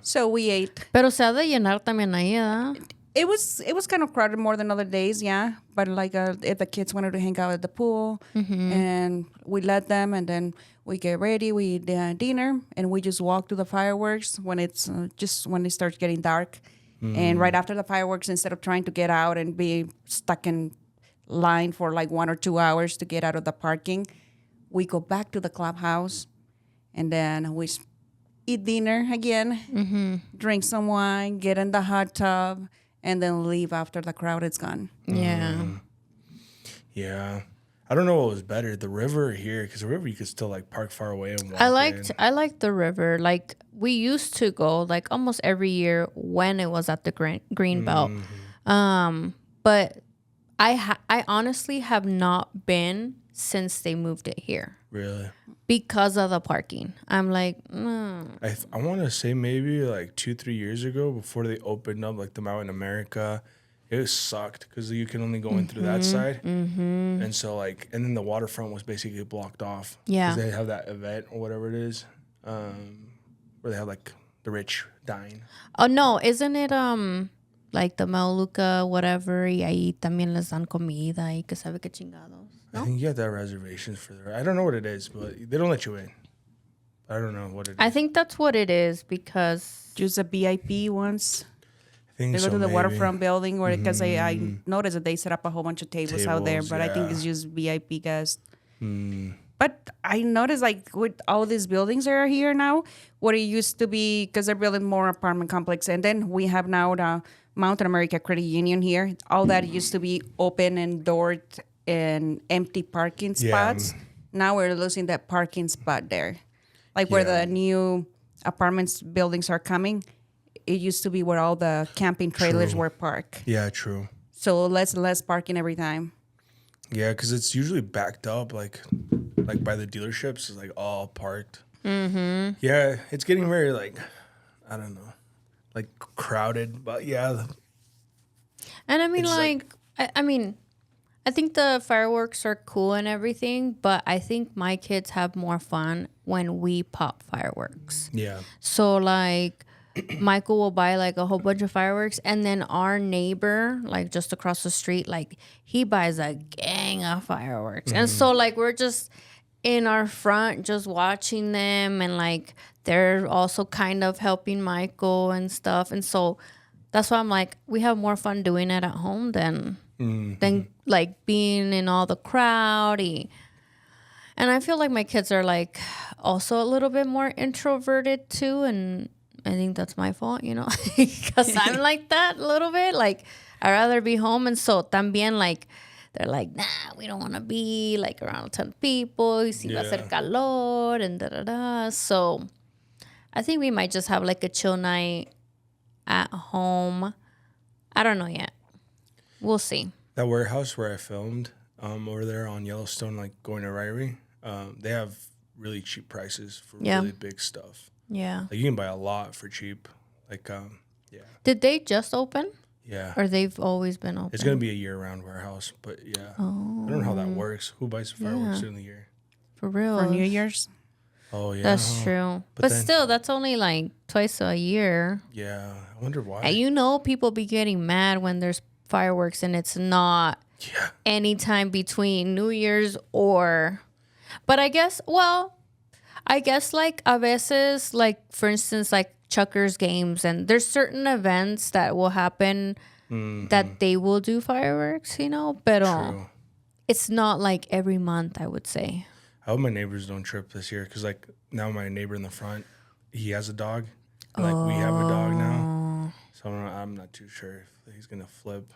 So we ate. Pero se ha de llenar también ahí, ¿verdad? It was kind of crowded more than other days, yeah. But like if the kids wanted to hang out at the pool, and we let them, and then we get ready, we eat dinner, and we just walk to the fireworks when it's just when it starts getting dark. And right after the fireworks, instead of trying to get out and be stuck in line for like 1 or 2 hours to get out of the parking, we go back to the clubhouse, and then we eat dinner again, drink some wine, get in the hot tub, and then leave after the crowd is gone. Yeah. Yeah. I don't know what was better, the river or here, because the river you could still like park far away and walk I in. liked the river. Like we used to go like almost every year when it was at the green belt. But I honestly have not been since they moved it here Really? because of the parking. I'm like, I want to say maybe like 2-3 years ago before they opened up like the Mountain America, it sucked because you can only go in through that side, and so like, and then the waterfront was basically blocked off. Yeah. 'Cause they have that event or whatever it is, where they have like the rich dine. oh no, isn't it like the Mauluca whatever y ahí también les dan comida y que sabe qué chingados. I think you have to have reservations for the. I don't know what it is, but they don't let you in. I don't know what it is. I think that's what it is because Just a VIP ones. I think They go so, to the maybe. waterfront building where because I noticed that they set up a whole bunch of tables out there, Tables, but I think yeah. it's just VIP guests. But I noticed like with all these buildings that are here now, what it used to be because they're building more apartment complex, and then we have now the Mountain America Credit Union here. All that used to be open and doored and empty parking Yeah. spots. Now we're losing that parking spot there, like where Yeah. the new apartments buildings are coming. It used to be where all the camping trailers True. were parked. Yeah, true. So less parking every time. Yeah, because it's usually backed up, like by the dealerships, it's like all parked. Yeah, it's getting very like, I don't know, like crowded. But yeah, And I mean, It's like, I mean, I think the fireworks are cool and everything, but I think my kids have more fun when we pop fireworks. yeah, So, like, Michael will buy, like, a whole bunch of fireworks, and then our neighbor, like, just across the street, like, he buys a gang of fireworks. And so, like, we're just in our front just watching them, and, like, they're also kind of helping Michael and stuff. And so that's why I'm like, we have more fun doing it at home than like being in all the crowd. And I feel like my kids are like also a little bit more introverted too, and I think that's my fault, you know, because I'm like that a little bit. Like I'd rather be home, and so también like they're like, nah, we don't want to be like around a ton of people. Y si va a hacer Yeah. calor and da da da. So I think we might just have like a chill night at home. I don't know yet. We'll see. That warehouse where I filmed over there on Yellowstone, like going to Ryrie, they have really cheap prices for Yeah. really big stuff. Yeah. Like you can buy a lot for cheap. Like, yeah, Did they just open yeah. or they've always been open? It's gonna be a year-round warehouse, but yeah, I don't know how that works. Who buys fireworks during the year? For real. For New Year's. Oh yeah, That's true. But then- still, that's only like twice a year. Yeah, I wonder why. And you know, people be getting mad when there's fireworks and it's not Yeah, anytime between New Year's or. But I guess like a veces, like for instance, like Chuckers games, and there's certain events that will happen that they will do fireworks, you know, but true. it's not like every month, I would say. I hope my neighbors don't trip this year because like now my neighbor in the front, he has a dog. And, like we have a dog now, so I'm not too sure if he's gonna flip.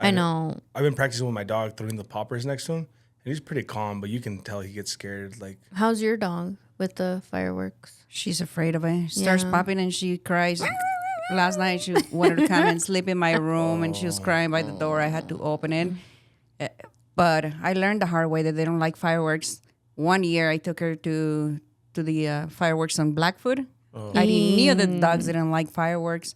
I know. I've been practicing with my dog throwing the poppers next to him, and he's pretty calm, but you can tell he gets scared. Like, How's your dog with the fireworks? She's afraid of it. She starts Yeah. popping and she cries. Last night she wanted to come and sleep in my room and she was crying by the door. I had to open it. But I learned the hard way that they don't like fireworks. One year I took her to the fireworks on Blackfoot. I knew that the dogs didn't like fireworks.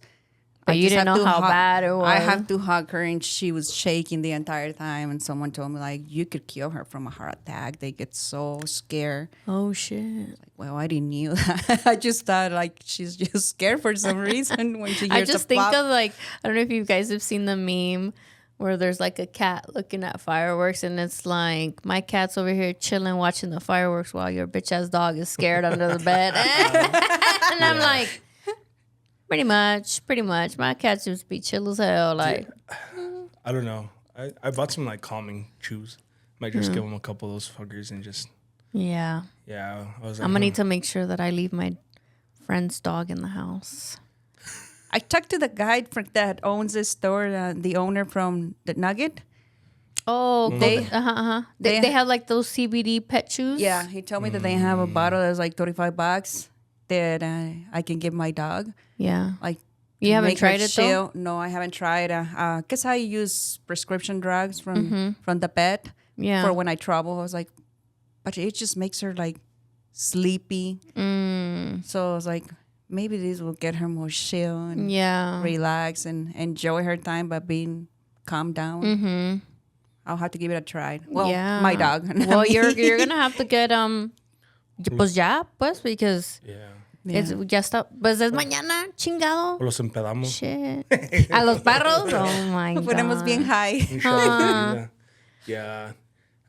But I you just didn't had know to how bad it was. I have to hug her, and she was shaking the entire time. And someone told me, like, you could kill her from a heart attack. They get so scared. Oh shit. Like, well, I didn't knew that. I just thought, like, she's just scared for some reason when she hears I just the think pop. of like, I don't know if you guys have seen the meme where there's like a cat looking at fireworks and it's like, my cat's over here chilling watching the fireworks while your bitch ass dog is scared under the bed. And I'm like, pretty much. My cat just be chill as hell. Like, I don't know. I bought some like calming chews. Might just give him a couple of those fuckers and just yeah. yeah. I was like, I'm gonna need to make sure that I leave my friend's dog in the house. I talked to the guy that owns this store, the owner from the Nugget. Oh, They- They they- have like those CBD pet chews. Yeah, he told me that they have a bottle that's like $35 that I can give my dog. Yeah. Like, You to haven't make her tried it though? chill. No, I haven't tried. Cause I use prescription drugs from the vet. Yeah. For when I travel, I was like, but it just makes her like sleepy. So I was like, maybe this will get her more chill and Yeah. relax and enjoy her time by being calmed down. I'll have to give it a try. Well, Yeah. my dog. Well, you're gonna have to get pues ya, pues, because yeah. it's ya está, pues es mañana, chingado. Los empedamos. Shit. A los perros. Oh my god. Ponemos bien high. Yeah.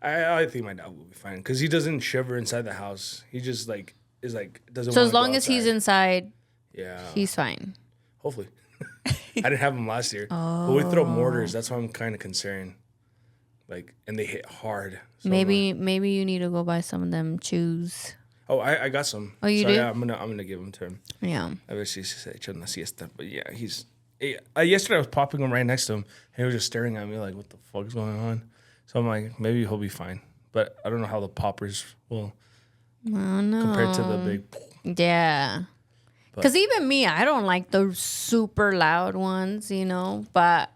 I think my dog will be fine because he doesn't shiver inside the house. He just like is like doesn't. So wanna as go long as he's outside. inside, Yeah. he's fine. Hopefully. I didn't have him last year. But we throw mortars. That's why I'm kind of concerned. Like, and they hit hard. So Maybe you need to go buy some of them chews. I got some. Oh, you so, do? Yeah, I'm gonna give them to him. Yeah. A ver si se echa una siesta. But yeah, he's. Yesterday I was popping him right next to him. And he was just staring at me like, what the fuck is going on? So I'm like, maybe he'll be fine. But I don't know how the poppers will Oh no. compared to the big. Yeah. Because even me, I don't like those super loud ones, you know. But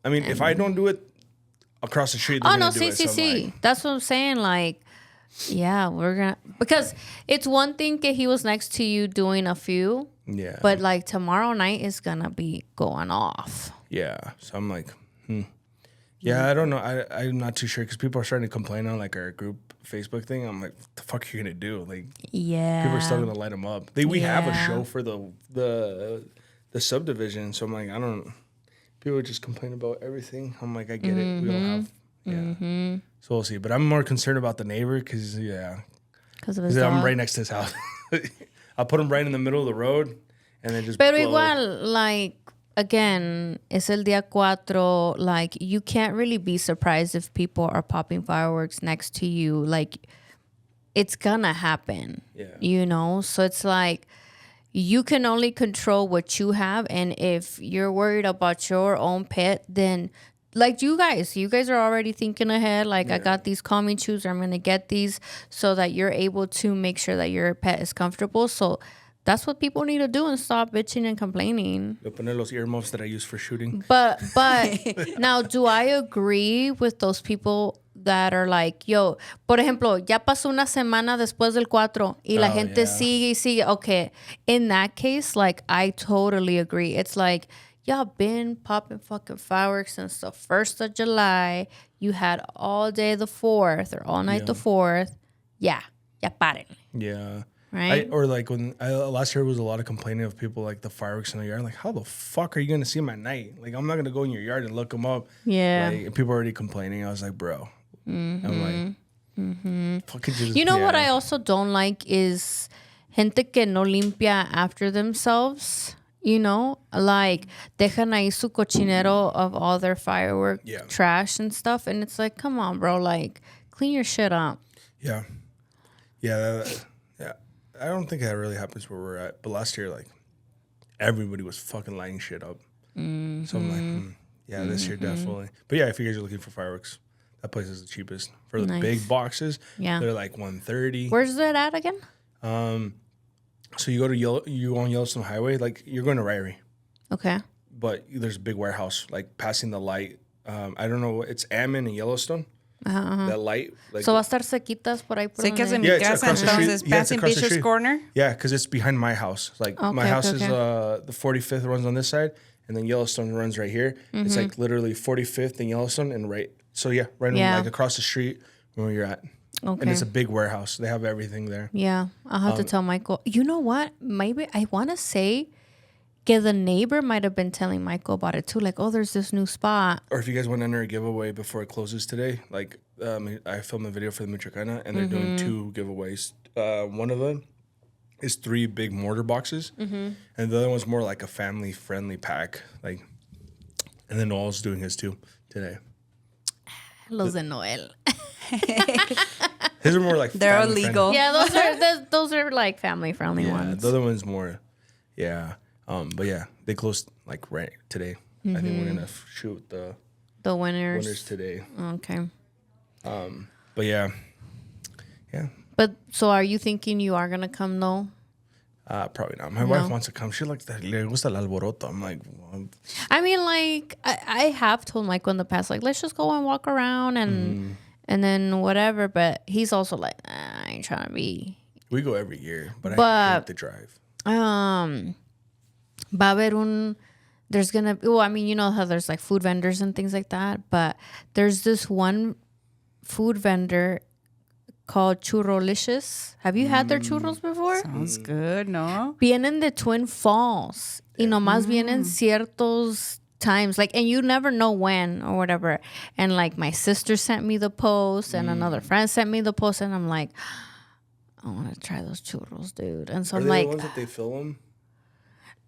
I mean, if I don't do it across the street, they're oh no, gonna do see, it. So I'm like, that's what I'm saying. Like, yeah, we're gonna, because it's one thing that he was next to you doing a few, yeah, but like tomorrow night is gonna be going off. yeah. So I'm like, yeah, I don't know. I'm not too sure because people are starting to complain on like our group Facebook thing. I'm like, what the fuck are you gonna do? Like, Yeah. people are still gonna light them up. We have a Yeah. show for the subdivision, so I'm like, I don't. People just complain about everything. I'm like, I get it. We don't have. Yeah. So we'll see. But I'm more concerned about the neighbor because Because of his I'm dog. right next to his house. I'll put him right in the middle of the road, and then just. Pero blow. igual, like, again, es el día 4. Like, you can't really be surprised if people are popping fireworks next to you. Like, it's gonna happen. Yeah. You know? So it's like, you can only control what you have. And if you're worried about your own pet, then like you guys are already thinking ahead. Like, I got these calming chews, or I'm going to get these so that you're able to make sure that your pet is comfortable. So that's what people need to do and stop bitching and complaining. Yo poner los earmuffs that I use for shooting. But now, do I agree with those people that are like, yo, por ejemplo, ya pasó una semana después del 4 y la gente yeah. sigue y sigue? Okay, in that case, like, I totally agree. It's like, y'all been popping fucking fireworks since the 1st of July. You had all day the 4th or all night the 4th. Yeah, paren. Yeah. Right? Or like when last year was a lot of complaining of people like the fireworks in the yard. Like, how the fuck are you gonna see them at night? Like, I'm not gonna go in your yard and look them up. Yeah. Like, and people are already complaining. I was like, bro. I'm like, fucking just. You know what I also don't like is gente que no limpia after themselves. You know, like, dejan ahí su cochinero of all their firework trash and stuff. And it's like, come on, bro. Like, clean your shit up. Yeah. Yeah. I don't think that really happens where we're at. But last year, like, everybody was fucking lighting shit up. So I'm like, yeah, this year definitely. But yeah, if you guys are looking for fireworks, that place is the cheapest. For the big boxes, they're like $130. Where's it at again? So you go to you on Yellowstone Highway, like, you're going to Ryrie. Okay. But there's a big warehouse, like, passing the light. I don't know, it's Ammon and Yellowstone. That light. Like, So va a estar sequitas por ahí por Cerca de donde... mi it's casa, across the street. entonces, Yeah, it's passing across the Bishop's street. Corner. Yeah, because it's behind my house. Like, my Okay, house okay, is the 45th runs on this side, and then Yellowstone runs right here. It's like literally 45th and Yellowstone, and right. So yeah, right Yeah. like across the street from where you're at. Okay. And it's a big warehouse. They have everything there. Yeah, I'll have to tell Michael. You know what? Maybe I want to say que the neighbor might have been telling Michael about it too. Like, oh, there's this new spot. Or if you guys want to enter a giveaway before it closes today, like, I filmed a video for the Michoacana, and they're doing 2 giveaways. One of them is 3 big mortar boxes, and the other one's more like a family-friendly pack. Like, and then Noel's doing his too today. Los de Noel. His are more like They're family-friendly. illegal. Yeah, those are like family friendly Yeah, ones. the other one's more, yeah. But yeah, they closed like right today. I think we're gonna shoot the The winners. winners today. Okay. But yeah. But so are you thinking you are gonna come though? Probably not. My wife wants to come. She likes that. Le gusta el alboroto. I'm like, well, I mean, like, I have told Michael in the past, like, let's just go and walk around and then whatever. But he's also like, I ain't trying to be. we go every year, but I hate the drive. Va a haber there's gonna, well, I mean, you know how there's like food vendors and things like that, but there's this one food vendor called Churrolicious. Have you had their churros before? Sounds good, no? Vienen de Twin Falls y nomás vienen ciertos times, like, and you never know when or whatever. And like, my sister sent me the post and another friend sent me the post, and I'm like, I want to try those churros, dude. And so Are I'm they like, the ones that they film?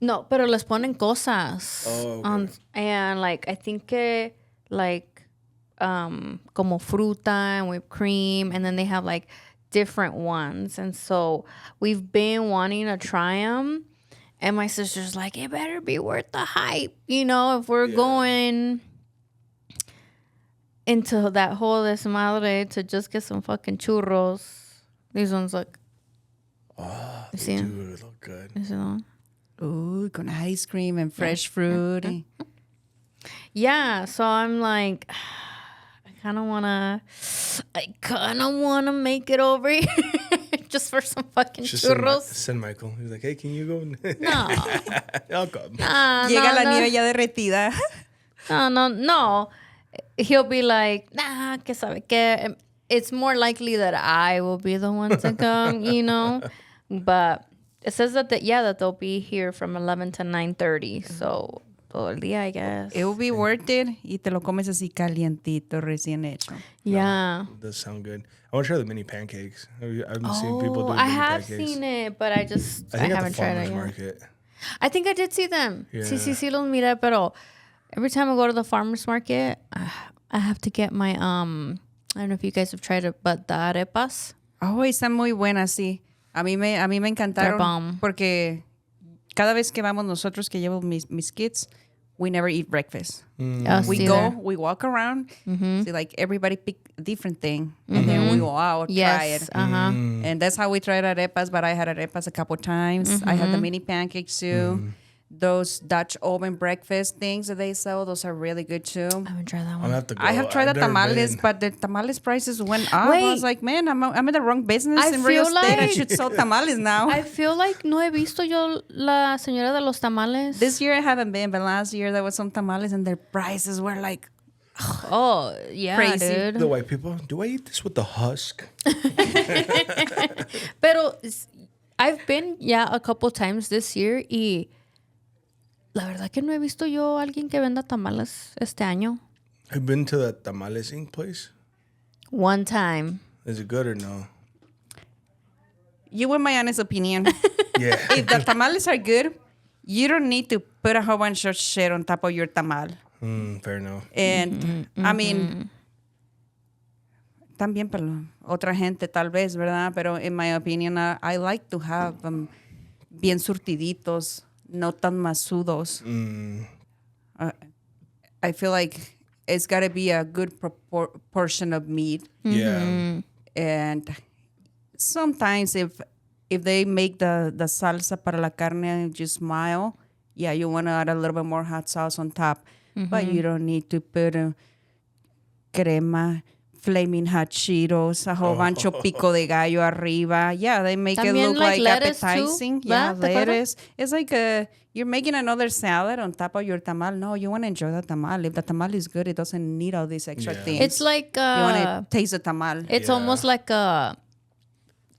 no, pero les ponen cosas. Oh, okay. And like, I think que like como fruta and whipped cream, and then they have like different ones. And so we've been wanting to try them. And my sister's like, it better be worth the hype, you know, if we're going into that whole desmadre to just get some fucking churros. These ones look. Oh, You they see 'em? do look good. You see them? Ooh, con ice cream and fresh fruit. Yeah, so I'm like, I kind of wanna make it over here just for some fucking Just churros. send Michael. He's like, hey, can you go? No, I'll come. Llega la nieve ya derretida. no. He'll be like, nah, que sabe que. It's more likely that I will be the one to come, you know. But it says that that they'll be here from 11 to 9:30, so todo el día, I guess. It will be worth it. Y te lo comes así calientito, recién hecho. Yeah. It does sound good. I want to try the mini pancakes. I've been seeing people doing I mini have pancakes. seen it, but I I think at haven't the tried farmer's it yet. market. I think I did see them. Yeah. Sí los miré, pero every time I go to the farmer's market, I have to get my I don't know if you guys have tried it, but the arepas. Oh, están muy buenas, sí. A mí me They're encantaron bomb. porque cada vez que vamos nosotros, que llevo mis kids, we never eat breakfast. Us We either. go, we walk around, see like everybody pick a different thing, and then we go out, try Yes. it. Uh-huh. And that's how we tried arepas, but I had arepas a couple times. I had the mini pancakes too. Those Dutch oven breakfast things that they sell, those are really good too. I haven't tried that I'm one. gonna have to go. I have tried I've the never tamales, been. but the tamales prices went up. I Wait. was like, man, I'm in the wrong business I in real feel estate. I like- should sell tamales now. I feel like no he visto yo la señora de los tamales. This year I haven't been, but last year there was some tamales and their prices were like, Oh, yeah, Crazy. dude. The white people, do I eat this with the husk? Pero I've been a couple times this year y la verdad que no he visto yo a alguien que venda tamales este año. I've been to the Tamales Inc. place. One time. Is it good or no? you want my honest opinion. Yeah. If the tamales are good, you don't need to put a whole bunch of shit on top of your tamal. Fair enough. And I mean, también para otra gente tal vez, ¿verdad? Pero in my opinion, I like to have bien surtiditos, no tan masudos. I feel like it's got to be a good portion of meat. Yeah. And sometimes if they make the salsa para la carne just mild, yeah, you want to add a little bit more hot sauce on top. But you don't need to put crema, flaming hot Cheetos, a whole bunch of pico de gallo arriba. Yeah, they make También it look like like lettuce too, appetizing. Yeah, ¿verdad? ¿Te acuerdas? lettuce. It's like you're making another salad on top of your tamal. No, you want to enjoy the tamal. If the tamal is good, it doesn't need all these extra Yeah. things. It's like you want to taste the tamal. it's Yeah. almost like a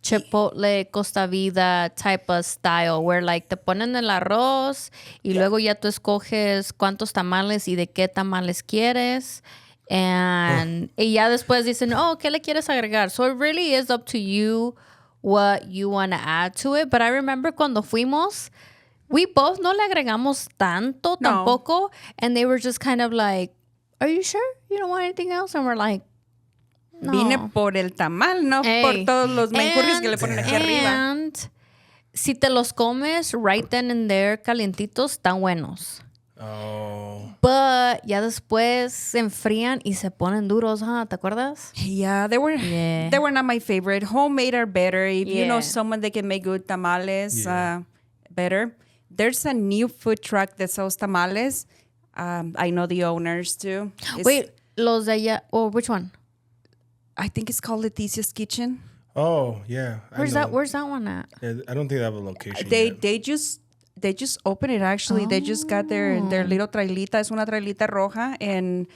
Chipotle Costa Vida type of style where like te ponen el arroz y luego ya tú escoges cuántos tamales y de qué tamales quieres y ya después dicen, oh, ¿qué le quieres agregar? So it really is up to you what you want to add to it. But I remember cuando fuimos, we both no le agregamos tanto No. tampoco, and they were just kind of like, are you sure you don't want anything else? And we're like, no. Vine por el tamal, no Ey. por todos los menjurjes que le ponen aquí arriba. And si te los comes right then and there calientitos, están buenos. Oh. But ya después se enfrían y se ponen duros, ¿ah? ¿Te acuerdas? Yeah, they Yeah. were not my favorite. Homemade are better. If you know Yeah. someone that can make good tamales, Yeah. better. There's a new food truck that sells tamales. I know the owners too. Wait, los de allá, which one? I think it's called Leticia's Kitchen. Oh, yeah. I Where's know. that? Where's that one at? Yeah, I don't think they have a location They yet. they just opened it actually. They just got their little trailita. Es una trailita roja, and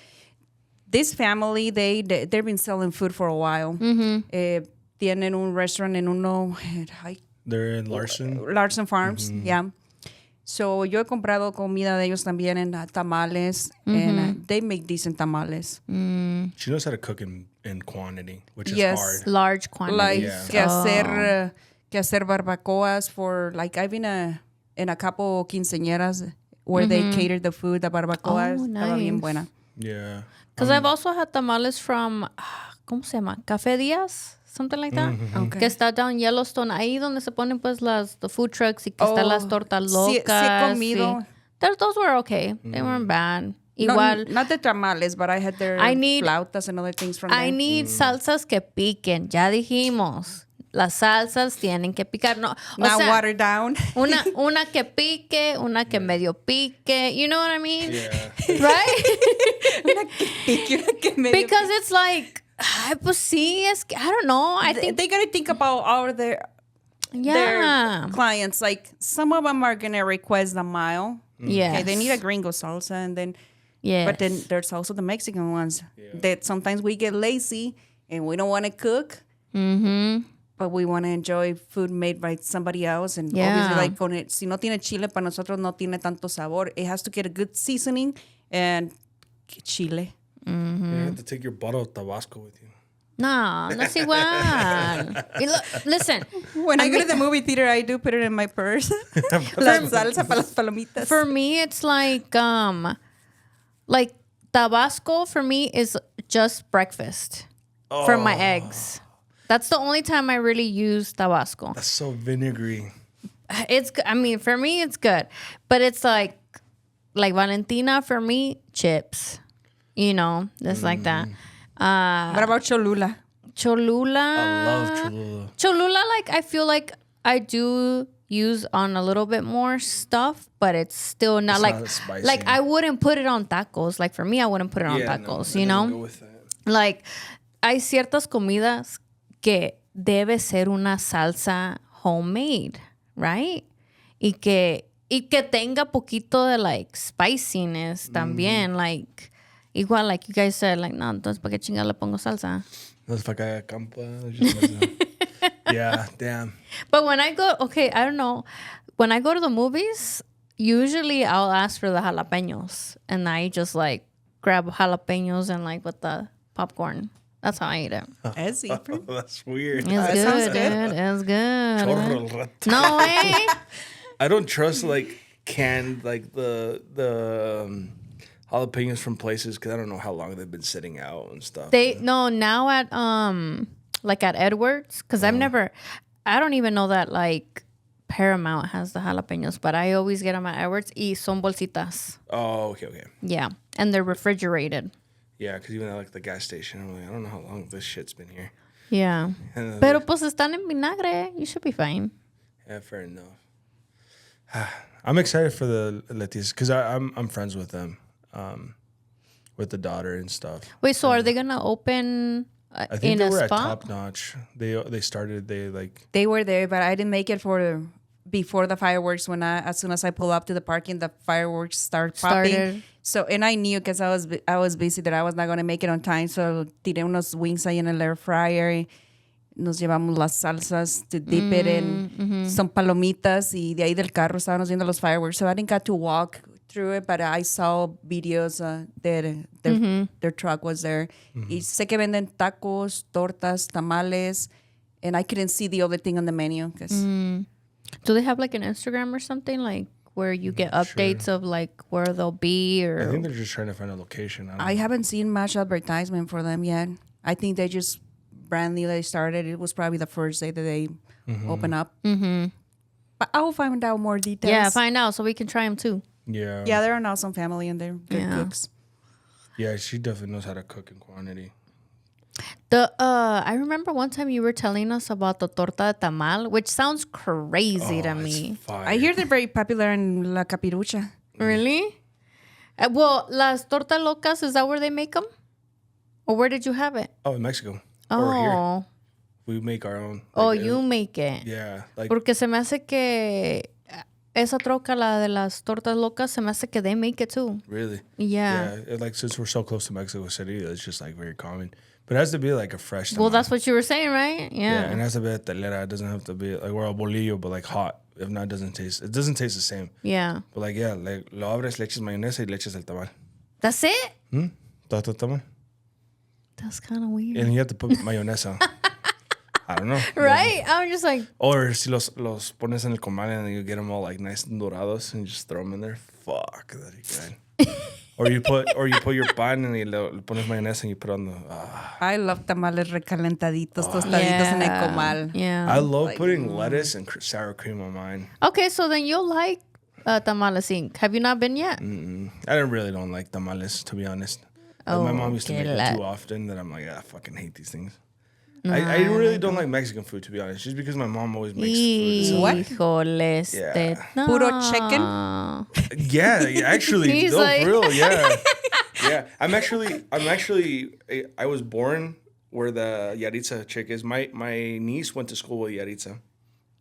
this family they've been selling food for a while. Tienen un restaurant en uno They're in Larson. Larson Farms, yeah. So yo he comprado comida de ellos también en tamales, and they make decent tamales. She knows how to cook in quantity, which is Yes. hard. Large quantity. Like Yeah. que hacer barbacoas for like I've been in a couple quinceañeras where they cater the food, the barbacoas. Oh, Estaba bien nice. buena. Yeah. Because I've also had tamales from, ¿cómo se llama? Café Díaz, something like that. Okay. Que está down Yellowstone, ahí donde se ponen pues the food trucks y que están las tortas sí he locas. comido. Those were okay. They weren't bad. No, Igual, not the tamales, but I had their I need- flautas and other things from there. I need salsas que piquen. Ya dijimos. Las salsas tienen que picar. No, o Not sea, watered down. una que pique, una que medio pique. You know what I mean? Yeah. Right? Because Because it's like, ay, pues sí, es que, I don't know. I think, they gotta think about all their yeah. clients. Like some of them are gonna request a mild. Yes. Okay, they need a gringo salsa, and then Yes. but then there's also the Mexican ones that sometimes we get lazy and we don't want to cook. But we want to enjoy food made by somebody else. And obviously, like, si no tiene chile, para nosotros no tiene tanto sabor. It has to get a good seasoning and chile. You have to take your bottle of Tabasco with you. No, no es igual. Y listen, When I go to the movie theater, I do put it in my purse. La salsa para las palomitas. for me, it's like Tabasco for me is just breakfast for my eggs. That's the only time I really use Tabasco. That's so vinegary. I mean, for me, it's good, but it's like like Valentina for me, chips. You know, just like that. What about Cholula? Cholula. I love Cholula. Cholula, like, I feel like I do use on a little bit more stuff, but it's still not It's like not as spicy. like I wouldn't put it on tacos. Like for me, I wouldn't put it on Yeah, tacos. no, You it doesn't go know, with that. like hay ciertas comidas que debe ser una salsa homemade, right? Y que tenga poquito de like spiciness también, like igual like you guys said, like no, entonces para qué chingada le pongo salsa. That's like a campa. Yeah, damn. But when I go, okay, I don't know. When I go to the movies, usually I'll ask for the jalapenos. And I just like grab jalapenos and like with the popcorn. That's how I eat it. Es different. That's weird. It's That good, sounds good. dude. It's good. Chorro el rato. No way. I don't trust like canned like the jalapenos from places because I don't know how long they've been sitting out and stuff. Now at like at Edwards, because I don't even know that like Paramount has the jalapenos, but I always get them at Edwards. Y son bolsitas. Oh, okay. Yeah, and they're refrigerated. Yeah, because even at like the gas station, I'm like, I don't know how long this shit's been here. Yeah. And then Pero pues están en vinagre. You should be fine. yeah, fair enough. I'm excited for the Leticia because I'm friends with them, with the daughter and stuff. Wait, so are they gonna open I think in they a were at spot? Top Notch. They like They were there, but I didn't make it before the fireworks. As soon as I pull up to the parking, the fireworks started. Started. So, and I knew because I was busy that I was not going to make it on time. So tiré unos wings ahí en el air fryer. Nos llevamos las salsas to dip it in. Son palomitas y de ahí del carro estábamos viendo los fireworks. So I didn't get to walk through it, but I saw videos that their truck was there. Y sé que venden tacos, tortas, tamales, and I couldn't see the other thing on the menu. Do they have like an Instagram or something like where you get updates of like where they'll be I think or? they're just trying to find a location. I haven't seen much advertisement for them yet. I think they just brand new. They started. It was probably the first day that they open up. But I'll find out more details. Yeah, find out so we can try them too. Yeah. Yeah, they're an awesome family and they're good Yeah. cooks. Yeah, she definitely knows how to cook in quantity. I remember one time you were telling us about the torta de tamal, which sounds crazy to me. Fire. I hear they're very popular in La Capirucha. Really? Well, las tortas locas, is that where they make them? Or where did you have it? Oh, in Mexico. Or here. Oh, We make our own. oh, Like, you make it. Yeah. Like Porque se me hace que esa troca, la de las tortas locas, se me hace que they make it too. really. Yeah. Like since we're so close to Mexico City, it's just like very common. But it has to be like a fresh. Well, tamal. that's what you were saying, right? Yeah, and it Yeah. has to be a telera. It doesn't have to be like or a bolillo, but like hot. If not, it doesn't taste. It doesn't taste the same. Yeah. But like yeah, like lo abres, le echas mayonesa y le echas el tamal. That's it? Todo tamal. That's kind of weird. And you have to put mayonesa. I don't know. Right? I'm just like, Or si los pones en el comal and you get them all like nice and dorados and you just throw them in there. Fuck, that'd be good. or you put your pan and le pones mayonesa and you put on the. I love tamales recalentaditos, tostaditos en el comal. Yeah. I love putting lettuce and sour cream on mine. Okay, so then you'll like Tamales Inc. Have you not been yet? I really don't like tamales, to be honest. Like, my mom used to make them too often that I'm like, I fucking hate these things. I really don't like Mexican food, to be honest, just because my mom always makes food. So, What? Híjoles, Yeah. Puro chicken? yeah, actually, He's no, like- for real, yeah. Yeah, I was born where the Yaritza chick is. My niece went to school with Yaritza.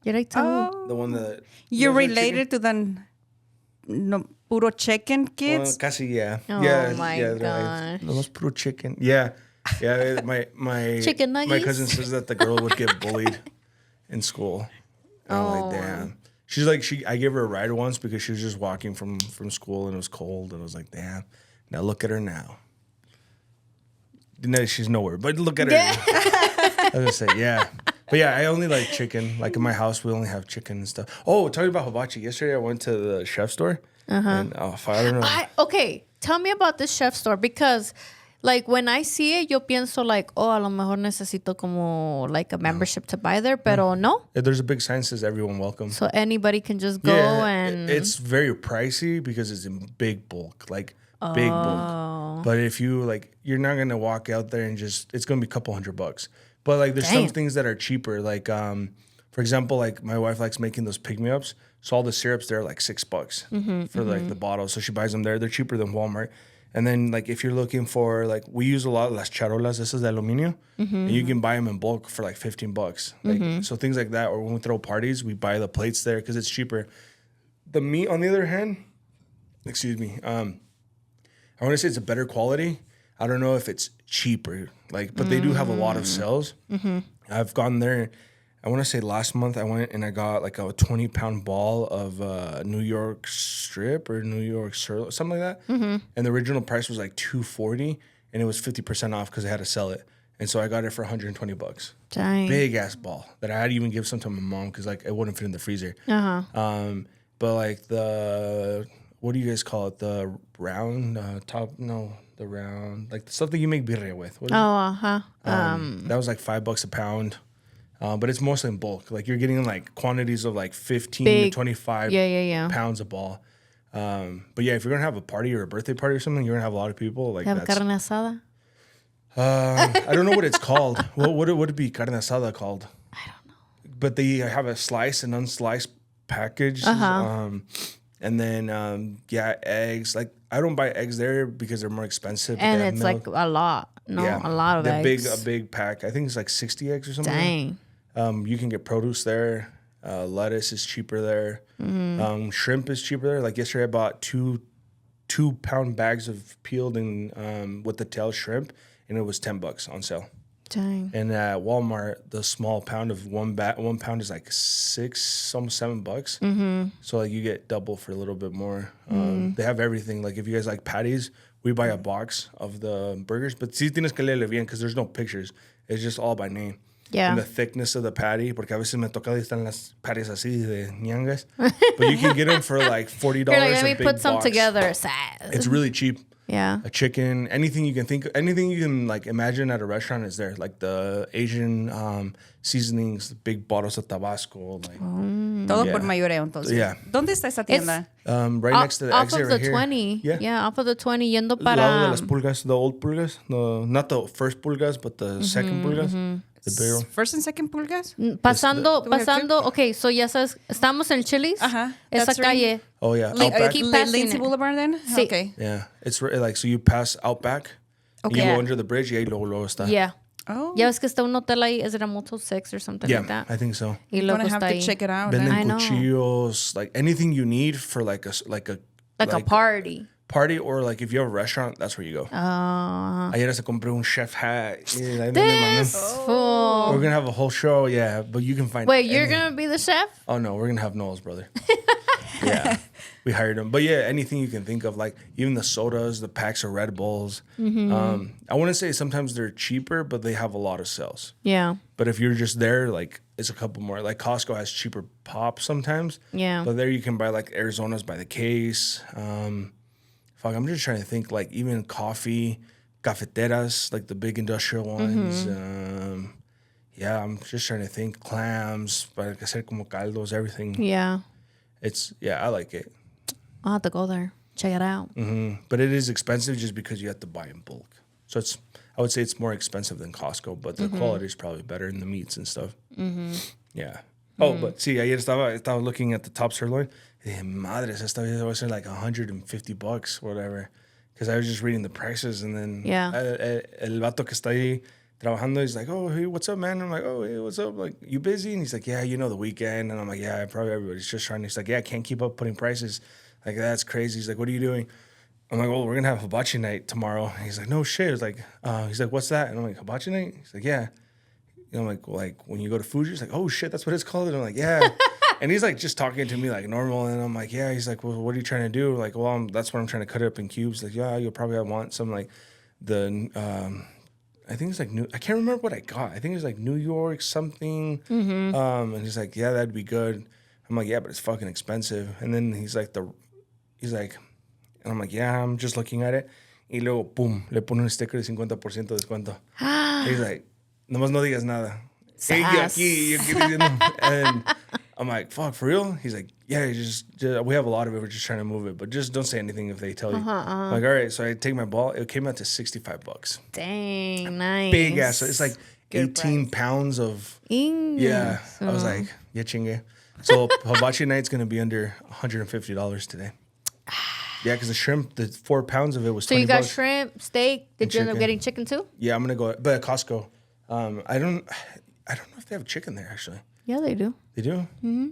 You're like, The one that... You're knows her chicken? related to the puro chicken Well, kids? casi, yeah. Oh yeah, my yeah, gosh. Those puro chicken. Yeah. Yeah, my Chicken my nuggets? cousin says that the girl would get bullied in school. And I'm like, damn. She's like, I gave her a ride once because she was just walking from school and it was cold. And I was like, damn. Now look at her now. No, she's nowhere, but look at her. I was gonna say, yeah. But yeah, I only like chicken. Like in my house, we only have chicken and stuff. Oh, talking about hibachi. Yesterday, I went to the chef store. And I don't know. Okay, tell me about this chef store because Like when I see it, yo pienso like, oh, a lo mejor necesito como like a membership to buy there, pero no. There's a big sign that says everyone welcome. So anybody can just go and it's very pricey because it's in big bulk, like big bulk. But if you like, you're not gonna walk out there and just, it's gonna be a couple $100. But like, there's some Damn. things that are cheaper. Like, for example, like my wife likes making those pick me ups. So all the syrups there are like $6 for like the bottle. So she buys them there. They're cheaper than Walmart. And then like if you're looking for like, we use a lot of las charolas, esas de aluminio, and you can buy them in bulk for like $15. Like, so things like that. Or when we throw parties, we buy the plates there because it's cheaper. The meat, on the other hand, excuse me, I want to say it's a better quality. I don't know if it's cheaper, like, but they do have a lot of sales. I've gone there. I want to say last month I went and I got like a 20-pound ball of New York strip or New York sirloin, something like that. And the original price was like $240, and it was 50% off because they had to sell it. And so I got it for $120. dang. Big ass ball that I had to even give some to my mom because like it wouldn't fit in the freezer. But like the, what do you guys call it? The round the round, like the stuff that you make birria with. What is it? That was like $5 a pound. But it's mostly in bulk. Like you're getting like quantities of like 15 Big. to 25 Yeah. pounds a ball. But yeah, if you're gonna have a party or a birthday party or something, you're gonna have a lot of people. Like Have that's, carne asada? I don't know what it's called. What would it be carne asada called? I don't know. But they have a slice and unsliced package. And then eggs. Like I don't buy eggs there because they're more expensive. but And they have it's milk. like a lot. No, a lot of the eggs. a big pack. I think it's like 60 eggs or something. Dang. You can get produce there. Lettuce is cheaper there. Shrimp is cheaper there. Like yesterday, I bought two 2-pound bags of peeled and with the tail shrimp, and it was $10 on sale. Dang. And at Walmart, the small pound of one pound is like $6, almost $7. So like you get double for a little bit more. They have everything. Like if you guys like patties, we buy a box of the burgers, but sí tienes que leerle bien because there's no pictures. It's just all by name. Yeah. And the thickness of the patty, porque a veces me toca y están las patties así de ñangas. But you can get them for like $40. You're like, let a me big put some box. together. It's really cheap. Yeah. A chicken, anything you can think, anything you can like imagine at a restaurant is there. Like the Asian seasonings, the big bottles of Tabasco. Like, Todo Yeah. por mayoreo, entonces. Yeah. ¿Dónde está esa tienda? right next to the off exit of right the here. 20. Yeah. Off of the 20. Yendo Al lado de para. las pulgas, the old pulgas. No, not the first pulgas, but the second pulgas. The bigger. First and second pulgas? Pasando. Okay, so ya sabes, estamos en Chili's. Ajá, Esa that's right. calle. Oh, yeah. Like, Outback. keep passing Lindsay it. Boulevard then? Sí. Okay. Yeah. It's like, so you pass Outback. Okay. You Yeah. go under the bridge. Y ahí luego está. Yeah. Oh. Ya ves que está un hotel ahí. Is it a Motel 6 or something Yeah, like that? I think so. Y You're luego gonna have está to ahí. check it out. Venden I know. cuchillos, like anything you need for like a Like a party. party, or like if you have a restaurant, that's where you go. Ayer se compré un chef hat. Yeah, ahí me mamé. This fool. We're gonna have a whole show, yeah, but you can find. Wait, you're any- going to be the chef? Oh no, we're gonna have Noel's brother. Yeah, we hired him. But yeah, anything you can think of, like even the sodas, the packs of Red Bulls. I want to say sometimes they're cheaper, but they have a lot of sales. Yeah. But if you're just there, like it's a couple more. Like Costco has cheaper pop sometimes. Yeah. But there you can buy like Arizona's by the case. I'm just trying to think, like even coffee, cafeteras, like the big industrial ones. Yeah, I'm just trying to think. Clams, para hacer como caldos, everything. Yeah. I like it. I'll have to go there. Check it out. But it is expensive just because you have to buy in bulk. So I would say it's more expensive than Costco, but the quality is probably better in the meats and stuff. Yeah. Oh, but sí, ayer estaba looking at the top sirloin. Y dije, madres, esta vez va a ser like $150, whatever. Because I was just reading the prices, and then Yeah. El vato que está ahí trabajando, he's like, oh, hey, what's up, man? I'm like, oh, hey, what's up? Like, you busy? And he's like, yeah, the weekend. And I'm like, yeah, probably everybody's just trying. He's like, yeah, I can't keep up putting prices. Like, that's crazy. He's like, what are you doing? I'm like, well, we're going to have hibachi night tomorrow. And he's like, no shit. It's like, he's like, what's that? And I'm like, hibachi night? He's like, yeah. And I'm like, when you go to Fuji, he's like, oh shit, that's what it's called. And I'm like, yeah. And he's like just talking to me like normal. And I'm like, yeah. He's like, well, what are you trying to do? Like, well, that's what I'm trying to cut it up in cubes. Like, yeah, you'll probably want some like I think it's like I can't remember what I got. I think it's like New York something. And he's like, yeah, that'd be good. I'm like, yeah, but it's fucking expensive. And then he's like, and I'm like, yeah, I'm just looking at it. Y luego, pum, le pone un sticker de 50% de descuento. He's like, nomás no digas nada. Y yo aquí diciendo, and I'm like, fuck, for real? He's like, yeah, just we have a lot of it. We're just trying to move it, but just don't say anything if they tell you. I'm like, all right. So I take my ball. It came out to $65. Dang, nice. Big ass. So it's like Good 18 pounds of. Ingus. Yeah. I was like, yeah, chingue. So hibachi night's gonna be under $150 today. Yeah, because the shrimp, the 4 pounds of it was So $20. you got shrimp, steak. Did you end up chicken. getting chicken too? Yeah, I'm gonna go, but at Costco. I don't know if they have chicken there actually. Yeah, they do. They do. Mm-hmm.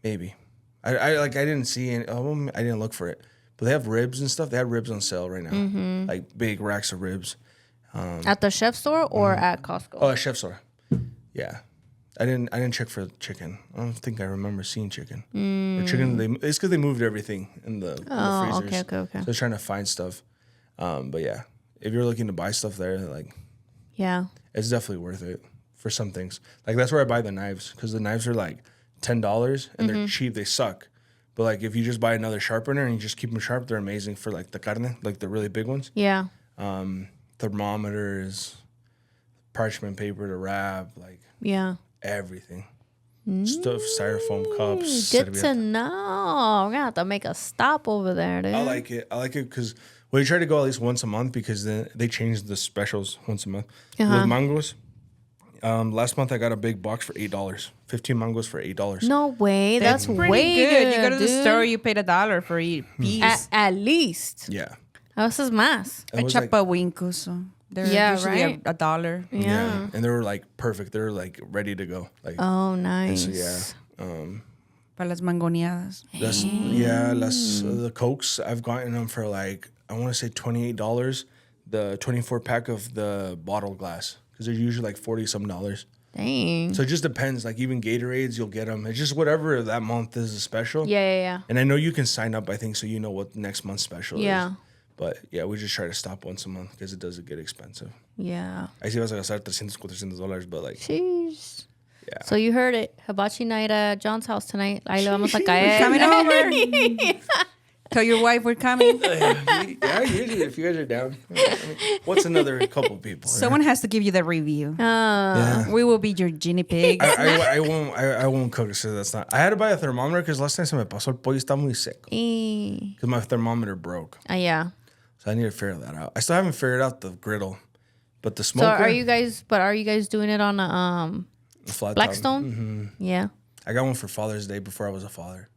Maybe. I didn't see any. I didn't look for it, but they have ribs and stuff. They have ribs on sale right now, like big racks of ribs. At the chef store or at Costco? Oh, Chef store. Yeah, I didn't check for chicken. I don't think I remember seeing chicken. Or chicken. It's because they moved everything in the freezers. okay. So they're trying to find stuff. But yeah, if you're looking to buy stuff there, like Yeah. it's definitely worth it for some things. Like that's where I buy the knives because the knives are like $10 and they're cheap. They suck. But like if you just buy another sharpener and you just keep them sharp, they're amazing for like the carne, like the really big ones. Yeah. Thermometers, parchment paper to wrap, like Yeah. everything. Stuff, styrofoam cups. Good to know. We're gonna have to make a stop over there, dude. I like it because we try to go at least once a month because then they change the specials once a month. With mangoes, last month I got a big box for $8. 15 mangoes for $8. No way. That's pretty way good. You go to the dude. store, you paid $1 for each piece. At least. Yeah. A veces más. It was like, Chapawincos, so they're Yeah, usually right? $1. Yeah. and they were like perfect. They were like ready to go. Like Oh, nice. so, yeah. Para las mangoneadas. The Cokes I've gotten them for like I want to say $28. The 24 pack of the bottle glass because they're usually like $40 some. Dang. So it just depends. Like even Gatorades, you'll get them. It's just whatever that month is a special. Yeah. And I know you can sign up. I think so. You know what next month's special is. Yeah. But yeah, we just try to stop once a month because it does get expensive. Yeah. Ahí sí vas a gastar $300, $400, but like Jeez. yeah. So you heard it. Hibachi night at John's house tonight. Ahí le vamos a caer. Coming over. Tell your wife we're coming. Yeah, usually if you guys are down. I mean, what's another couple people? Someone has to give you the review. Yeah. We will be your guinea pigs. I won't cook, so that's not. I had to buy a thermometer because last time se me pasó el pollo está muy seco because my thermometer broke. Yeah. So I need to figure that out. I still haven't figured out the griddle, but the So smoker. are you guys doing it on a the flat top. Blackstone? Yeah. I got one for Father's Day before I was a father.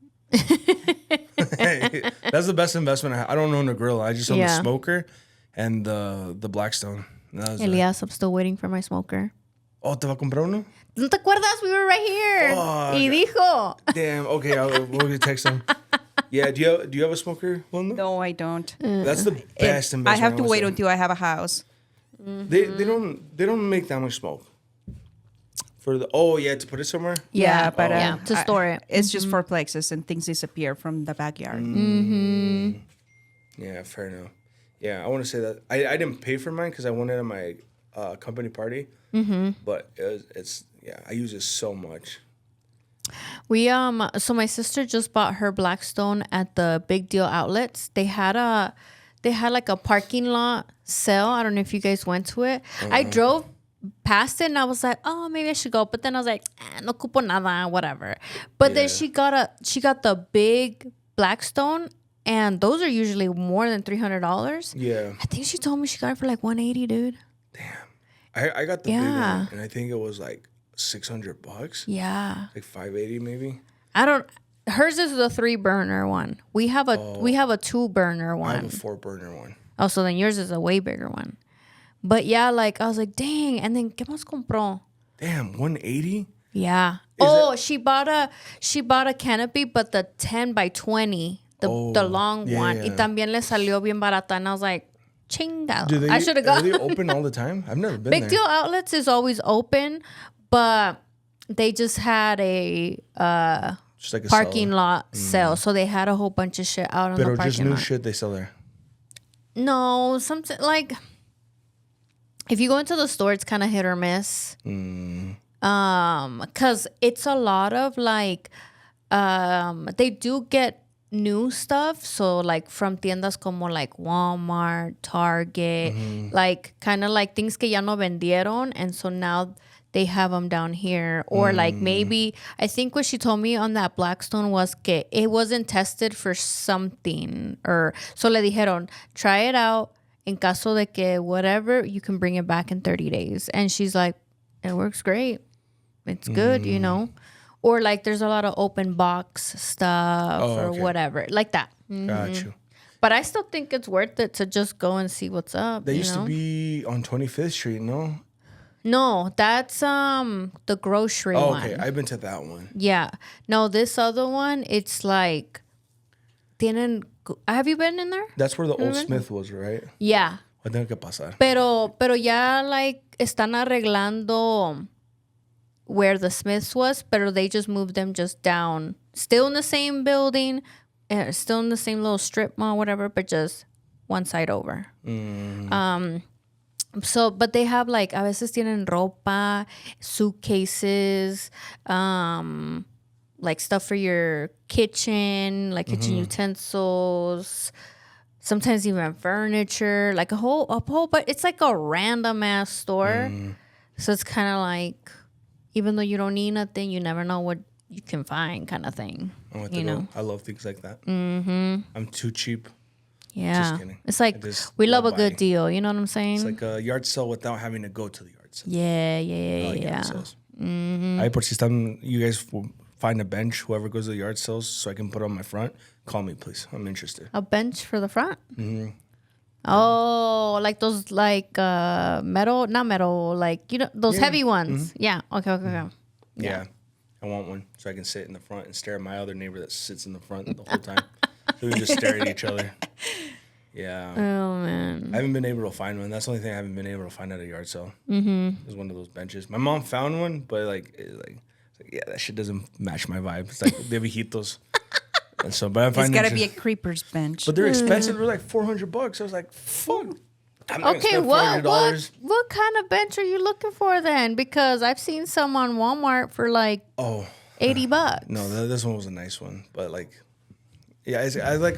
That's the best investment. I don't own a grill. I just own the smoker and the Blackstone. That was it. Elias, I'm still waiting for my smoker. Oh, ¿te va a comprar uno? ¿No te acuerdas? We were right here. Fuck. Y dijo. Damn. Okay, we'll text him. Yeah. Do you have a smoker? Well, no. No, I don't. That's the best investment. I have to would wait say. until I have a house. They don't make that much smoke. For the to put it somewhere. Yeah, but to store it. It's just for plexus and things disappear from the backyard. Yeah, fair enough. Yeah, I want to say that I didn't pay for mine because I won it at my company party. But it's I use it so much. We so my sister just bought her Blackstone at the Big Deal outlets. They had like a parking lot sale. I don't know if you guys went to it. I drove past it and I was like, oh, maybe I should go. But then I was like, no cupo nada, whatever. But then she got the big Blackstone, and those are usually more than $300. Yeah. I think she told me she got it for like $180, dude. I got the big one, and I think it was like $600. Yeah. Like $580 maybe. Hers is the 3-burner one. We have a 2-burner one. I have a 4-burner one. Oh, so then yours is a way bigger one. But yeah, like I was like, dang. And then ¿qué más compró? Damn, $180? Yeah. She bought a canopy, but the 10 by 20, the long one. yeah. Y también le salió bien barata. And I was like, chinga. Do they, I should have Are gone. they open all the time? I've never been Big there. Deal Outlets is always open, but they just had a Just like a parking seller. lot sale. So they had a whole bunch of shit out on the Pero parking just new lot. shit they sell there. No, something like if you go into the store, it's kind of hit or miss. Cause it's a lot of like, they do get new stuff. So like from tiendas como like Walmart, Target, like kind of like things que ya no vendieron. And so now they have them down here. Or like maybe, I think what she told me on that Blackstone was que it wasn't tested for something. Or so le dijeron, try it out. En caso de que whatever, you can bring it back in 30 days. And she's like, it works great. It's good, you know. Or like there's a lot of open box stuff or whatever. Like that. Got you. But I still think it's worth it to just go and see what's up. They used to be on 25th Street, no? No, that's the grocery Oh, one. okay. I've been to that one. Yeah. No, this other one, it's like have you been in there? That's where the old Smith was, right? Yeah. I tengo que pasar. Pero ya like están arreglando where the Smiths was, pero they just moved them just down. Still in the same building, still in the same little strip mall, whatever, but just one side over. So, but they have like, a veces tienen ropa, suitcases, like stuff for your kitchen, like kitchen utensils, sometimes even furniture, like a whole, but it's like a random ass store. So it's kind of like, even though you don't need nothing, you never know what you can find, kind of thing. You know? I love things like that. I'm too cheap. Yeah. Just kidding. It's like, just we love a love good buying. deal. You know what I'm saying? It's like a yard sale without having to go to the yard sale. Yeah. I like yard sales. Ahí por si están, you guys find a bench, whoever goes to the yard sales, so I can put it on my front, call me, please. I'm interested. A bench for the front? Oh, like those, like metal, not metal, like, you know, those heavy ones. Yeah. Okay. Yeah. I want one so I can sit in the front and stare at my other neighbor that sits in the front the whole time. So we just stare at each other. Yeah. Oh, man. I haven't been able to find one. That's the only thing I haven't been able to find at a yard sale. Is one of those benches. My mom found one, but it's like, yeah, that shit doesn't match my vibe. It's like de viejitos. And so, but I It's find got to be a creeper's bench. But they're expensive. They're like $400. I was like, fuck. I'm not gonna Okay, spend what $400. kind of bench are you looking for then? Because I've seen some on Walmart for like Oh, $80. no, this one was a nice one, but like, yeah,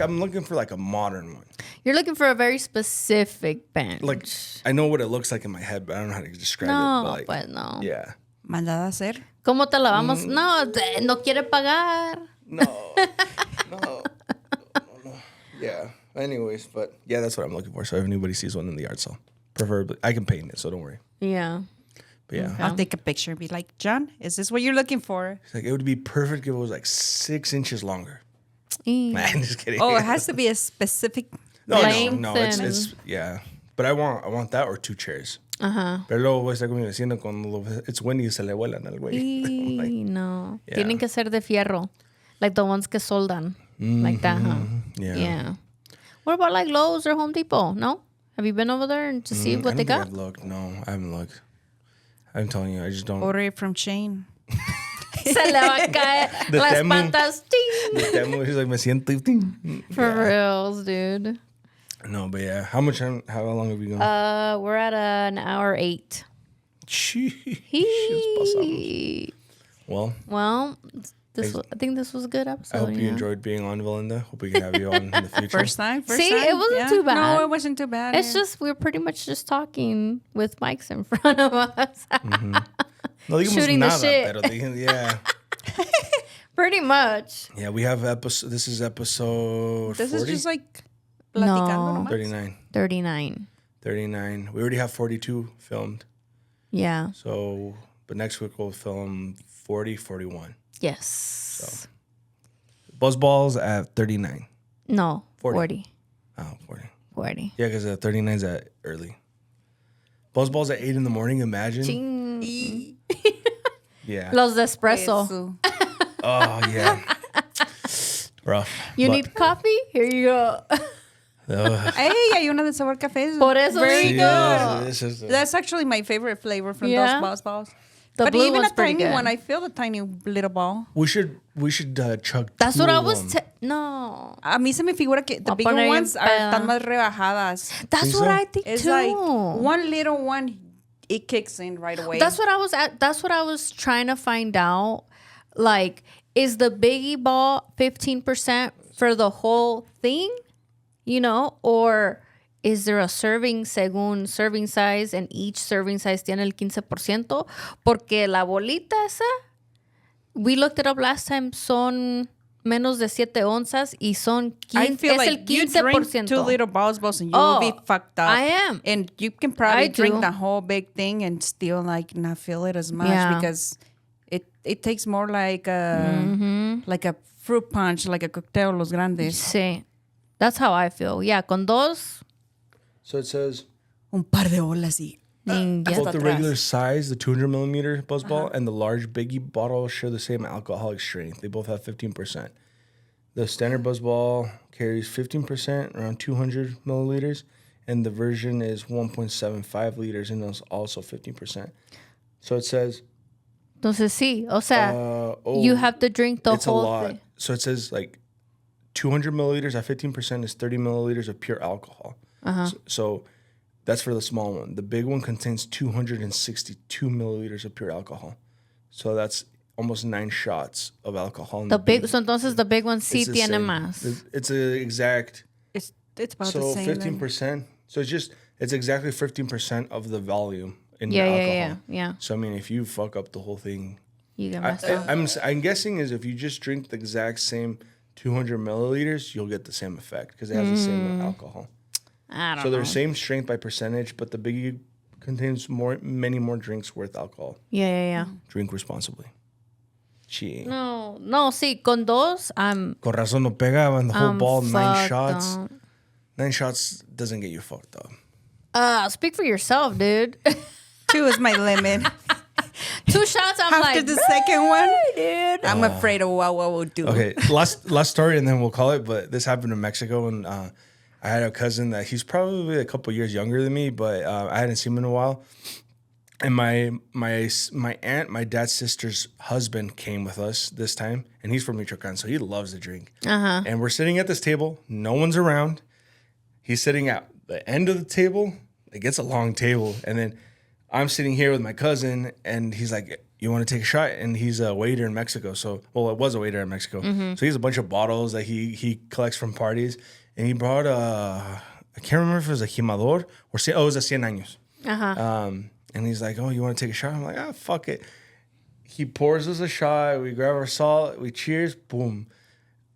I'm looking for like a modern one. You're looking for a very specific bench. Like, I know what it looks like in my head, but I don't know how to describe it. no, But like, pues no. yeah, Mandada a hacer. ¿Cómo te la vamos? No quiere pagar. no. Yeah. Anyways, but yeah, that's what I'm looking for. So if anybody sees one in the yard sale, preferably I can paint it, so don't worry. Yeah. But yeah, I'll take a picture and be like, John, is this what you're looking for? it's like it would be perfect if it was like 6 inches longer. Mm. Man, just kidding. Oh, it has to be a specific. no, length it's yeah. But I want that or 2 chairs. Pero luego voy a estar con mi vecino cuando it's windy y se le vuelan al güey. Like, No. Yeah. Tienen que ser de fierro. Like the ones que soldan. Like that, huh? Yeah. What about like Lowe's or Home Depot? No? Have you been over there to see what they got? I've looked. No, I haven't looked. I'm telling you, I just don't. Order it from Shane. Se le va a caer The las Temu. patas. Ting. The demo, he's like, me siento. Ting. For reals, dude. No, but yeah. How long have you gone? We're at an hour 8. Jeez, well, Well, I think this was a good episode. I hope you yeah. enjoyed being on, Valinda. Hope we can have you on in the future. First time? See, it wasn't too bad. No, it wasn't too bad. It's just we're pretty much just talking with mics in front of us. No digamos shooting the nada, shit. pero yeah. Pretty much. Yeah, we have episode. This is episode This 40? is just like platicando nomás. 39. 39. 39. We already have 42 filmed. Yeah. So, but next week we'll film 40, 41. Yes. Buzzballs at 39. No. 40. 40. Oh, 40. 40. Yeah, because 39's at early. Buzzballs at 8 in the morning, imagine. Ching. Yeah. Los de espresso. Eso. Oh, yeah. Rough. You But- need coffee? Here you go. Ugh. Hey, hay una de sabor café. Por eso Very digo. Yeah, this is That's actually my favorite flavor from Yeah? those balls. The But blue even one's a pretty tiny good. one, I feel the tiny little ball. we should chug. That's two what I of was. them. No. A mí se me figura que the I'll bigger poner bien ones are peda. tan más rebajadas. That's Think what so? I think It's too. like one little one, it kicks in right away. That's what I was at. That's what I was trying to find out. Like, is the biggie ball 15%? for the whole thing, you know, or is there a serving según serving size and each serving size tiene el 15%? Porque la bolita esa, we looked it up last time, son menos de 7 onzas y son 15, I feel es like el you 15%. drink 2 little balls and you will be fucked up. I am. And you can probably I drink do. the whole big thing and still like not feel it as much Yeah. because it takes more like a fruit punch, like a cocktail los grandes. Sí. That's how I feel. Yeah, con dos, So it says Un par de olas y both the atrás. regular size, the 200 millimeter buzz ball, and the large biggie bottle share the same alcoholic strength. They both have 15%. The standard buzz ball carries 15%, around 200 milliliters, and the version is 1.75 liters, and it's also 15%. So it says entonces sí. O sea, you have to drink the it's a whole lot. thing. So it says like 200 milliliters at 15% is 30 milliliters of pure alcohol. So that's for the small one. The big one contains 262 milliliters of pure alcohol. So that's almost 9 shots of alcohol. In The big, so entonces the big one sí It's the tiene same. más. It's a exact. It's about So the same. 15%. So it's exactly 15% of the volume in Yeah, your yeah, alcohol. yeah. So I mean, if you fuck up the whole thing, You get messed up. I'm guessing is if you just drink the exact same 200 milliliters, you'll get the same effect because it has the same alcohol. I don't So know. they're same strength by percentage, but the biggie contains many more drinks worth alcohol. Yeah. Drink responsibly. Gee. No, sí, con dos, I'm Con razón no pegaban the whole ball, 9 fucked shots. up. 9 shots doesn't get you fucked up. Speak for yourself, dude. 2 is my limit. 2 shots, I'm After like, the second one, dude. I'm afraid of what we'll do. Okay, last story, and then we'll call it. But this happened in Mexico, and I had a cousin that he's probably a couple years younger than me, but I hadn't seen him in a while. And my aunt, my dad's sister's husband, came with us this time, and he's from Michoacan, so he loves to drink. And we're sitting at this table, no one's around. He's sitting at the end of the table. It gets a long table, and then I'm sitting here with my cousin, and he's like, "You want to take a shot?" And he's a waiter in Mexico. So, well, it was a waiter in Mexico. So he has a bunch of bottles that he collects from parties, and he brought I can't remember if it was a Jimador or it was a 100 años. And he's like, "Oh, you want to take a shot?" I'm like, fuck it." He pours us a shot. We grab our salt. We cheers. Boom.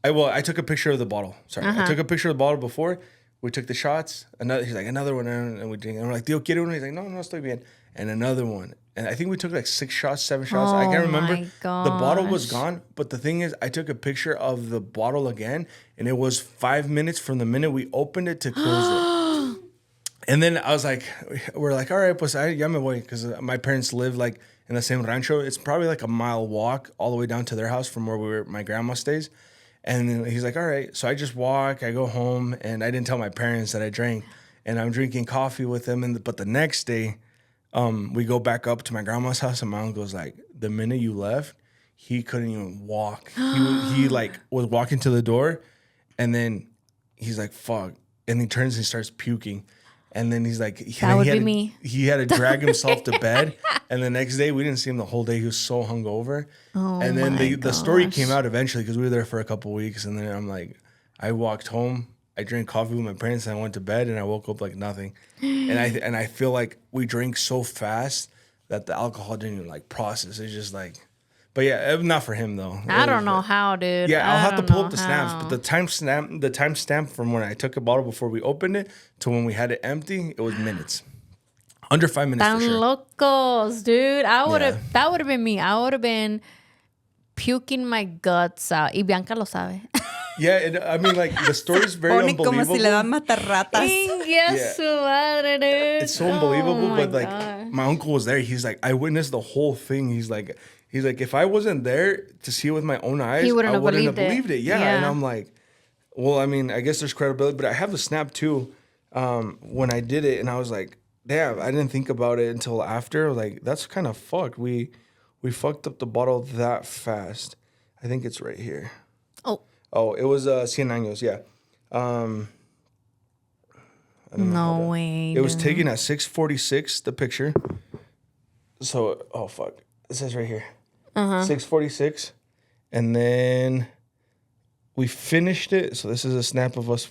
I took a picture of the bottle. Sorry, I took a picture of the bottle before. We took the shots. He's like, another one, and we drink. And we're like, "Tío, quiere uno?" He's like, "No, estoy bien." And another one. And I think we took like 6 shots, 7 shots. I can't remember. my The bottle was gosh. gone. But the thing is, I took a picture of the bottle again, and it was 5 minutes from the minute we opened it to close it. And then I was like, we're like, all right, pues ya me voy. Because my parents live like in the same rancho. It's probably like a mile walk all the way down to their house from where my grandma stays. And then he's like, all right. So I just walk, I go home, and I didn't tell my parents that I drank. And I'm drinking coffee with them. But the next day, we go back up to my grandma's house, and my uncle's like, the minute you left, he couldn't even walk. He like was walking to the door, and then he's like, fuck. And he turns and starts puking. And then he's like, That would be me. He had to drag himself to bed. And the next day, we didn't see him the whole day. He was so hungover. And then the story came out eventually because we were there for a couple weeks. And then I'm like, I walked home. I drank coffee with my parents, and I went to bed, and I woke up like nothing. And I feel like we drank so fast that the alcohol didn't even like process. It's just like, but yeah, not for him though. I don't know how, dude. Yeah, I'll have to pull up the know snaps, how. but the timestamp from when I took a bottle before we opened it to when we had it empty, it was minutes, under 5 minutes for Tan sure. locos, dude. Yeah. That would have been me. I would have been puking my guts out. Y Bianca lo sabe. Yeah, I mean, like the story's very Pone como unbelievable. si le dan matarratas. Yes, su madre, dude. It's so unbelievable, Oh but my like God. my uncle was there. He's like, I witnessed the whole thing. He's like, if I wasn't there to see it with my own eyes, He wouldn't I have wouldn't have believed it. believed it. Yeah. Yeah. And I'm like, well, I mean, I guess there's credibility, but I have the snap too. When I did it, and I was like, damn, I didn't think about it until after. I was like, that's kind of fucked. We fucked up the bottle that fast. I think it's right here. Oh, it was 100 años, yeah. No way. It was dude. taken at 6:46, the picture. So, oh fuck. It says right here. 6:46. And then we finished it. So this is a snap of us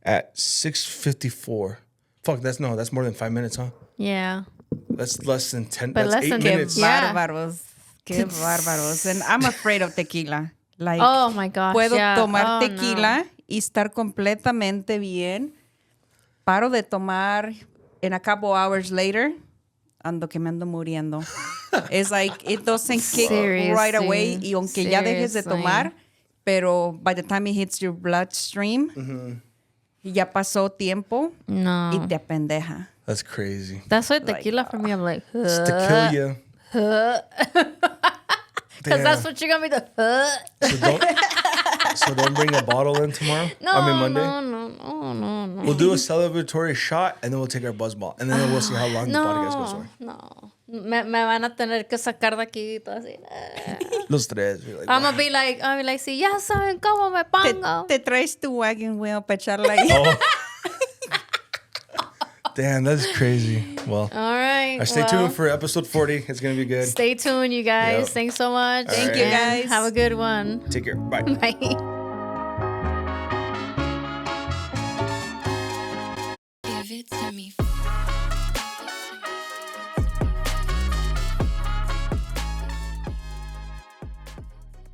at 6:54. Fuck, that's more than 5 minutes, huh? Yeah. That's less than 10. But That's less 8 than- minutes. Yeah. Bárbaros. Qué bárbaros. And I'm afraid of tequila. Like, Oh my gosh. puedo yeah. tomar Oh, tequila y estar completamente bien. Paro de tomar and a couple hours later, ando que me ando muriendo. It's like, it doesn't kick right away. Y aunque ya dejes de tomar, pero by the time it hits your bloodstream, ya pasó tiempo No. y te apendeja. That's crazy. That's why tequila for me, I'm like, It's to kill you. because that's what you're gonna be So don't bring a bottle in tomorrow. Monday. No. We'll do a celebratory shot and then we'll take our buzz ball and then we'll see how long the podcast goes for. No. Me van a tener que sacar de aquí y todo así. Los tres. We're like, I'm gonna be like, si ya saben cómo me pongo. Te traes tu wagon wheel para echarla ahí. oh. Damn, that's crazy. Well, All right. stay well, tuned for episode 40. It's going to be good. Stay tuned, you guys. Yep. Thanks so much. Thank you, And guys. Have a good one. Take care. Bye. Bye.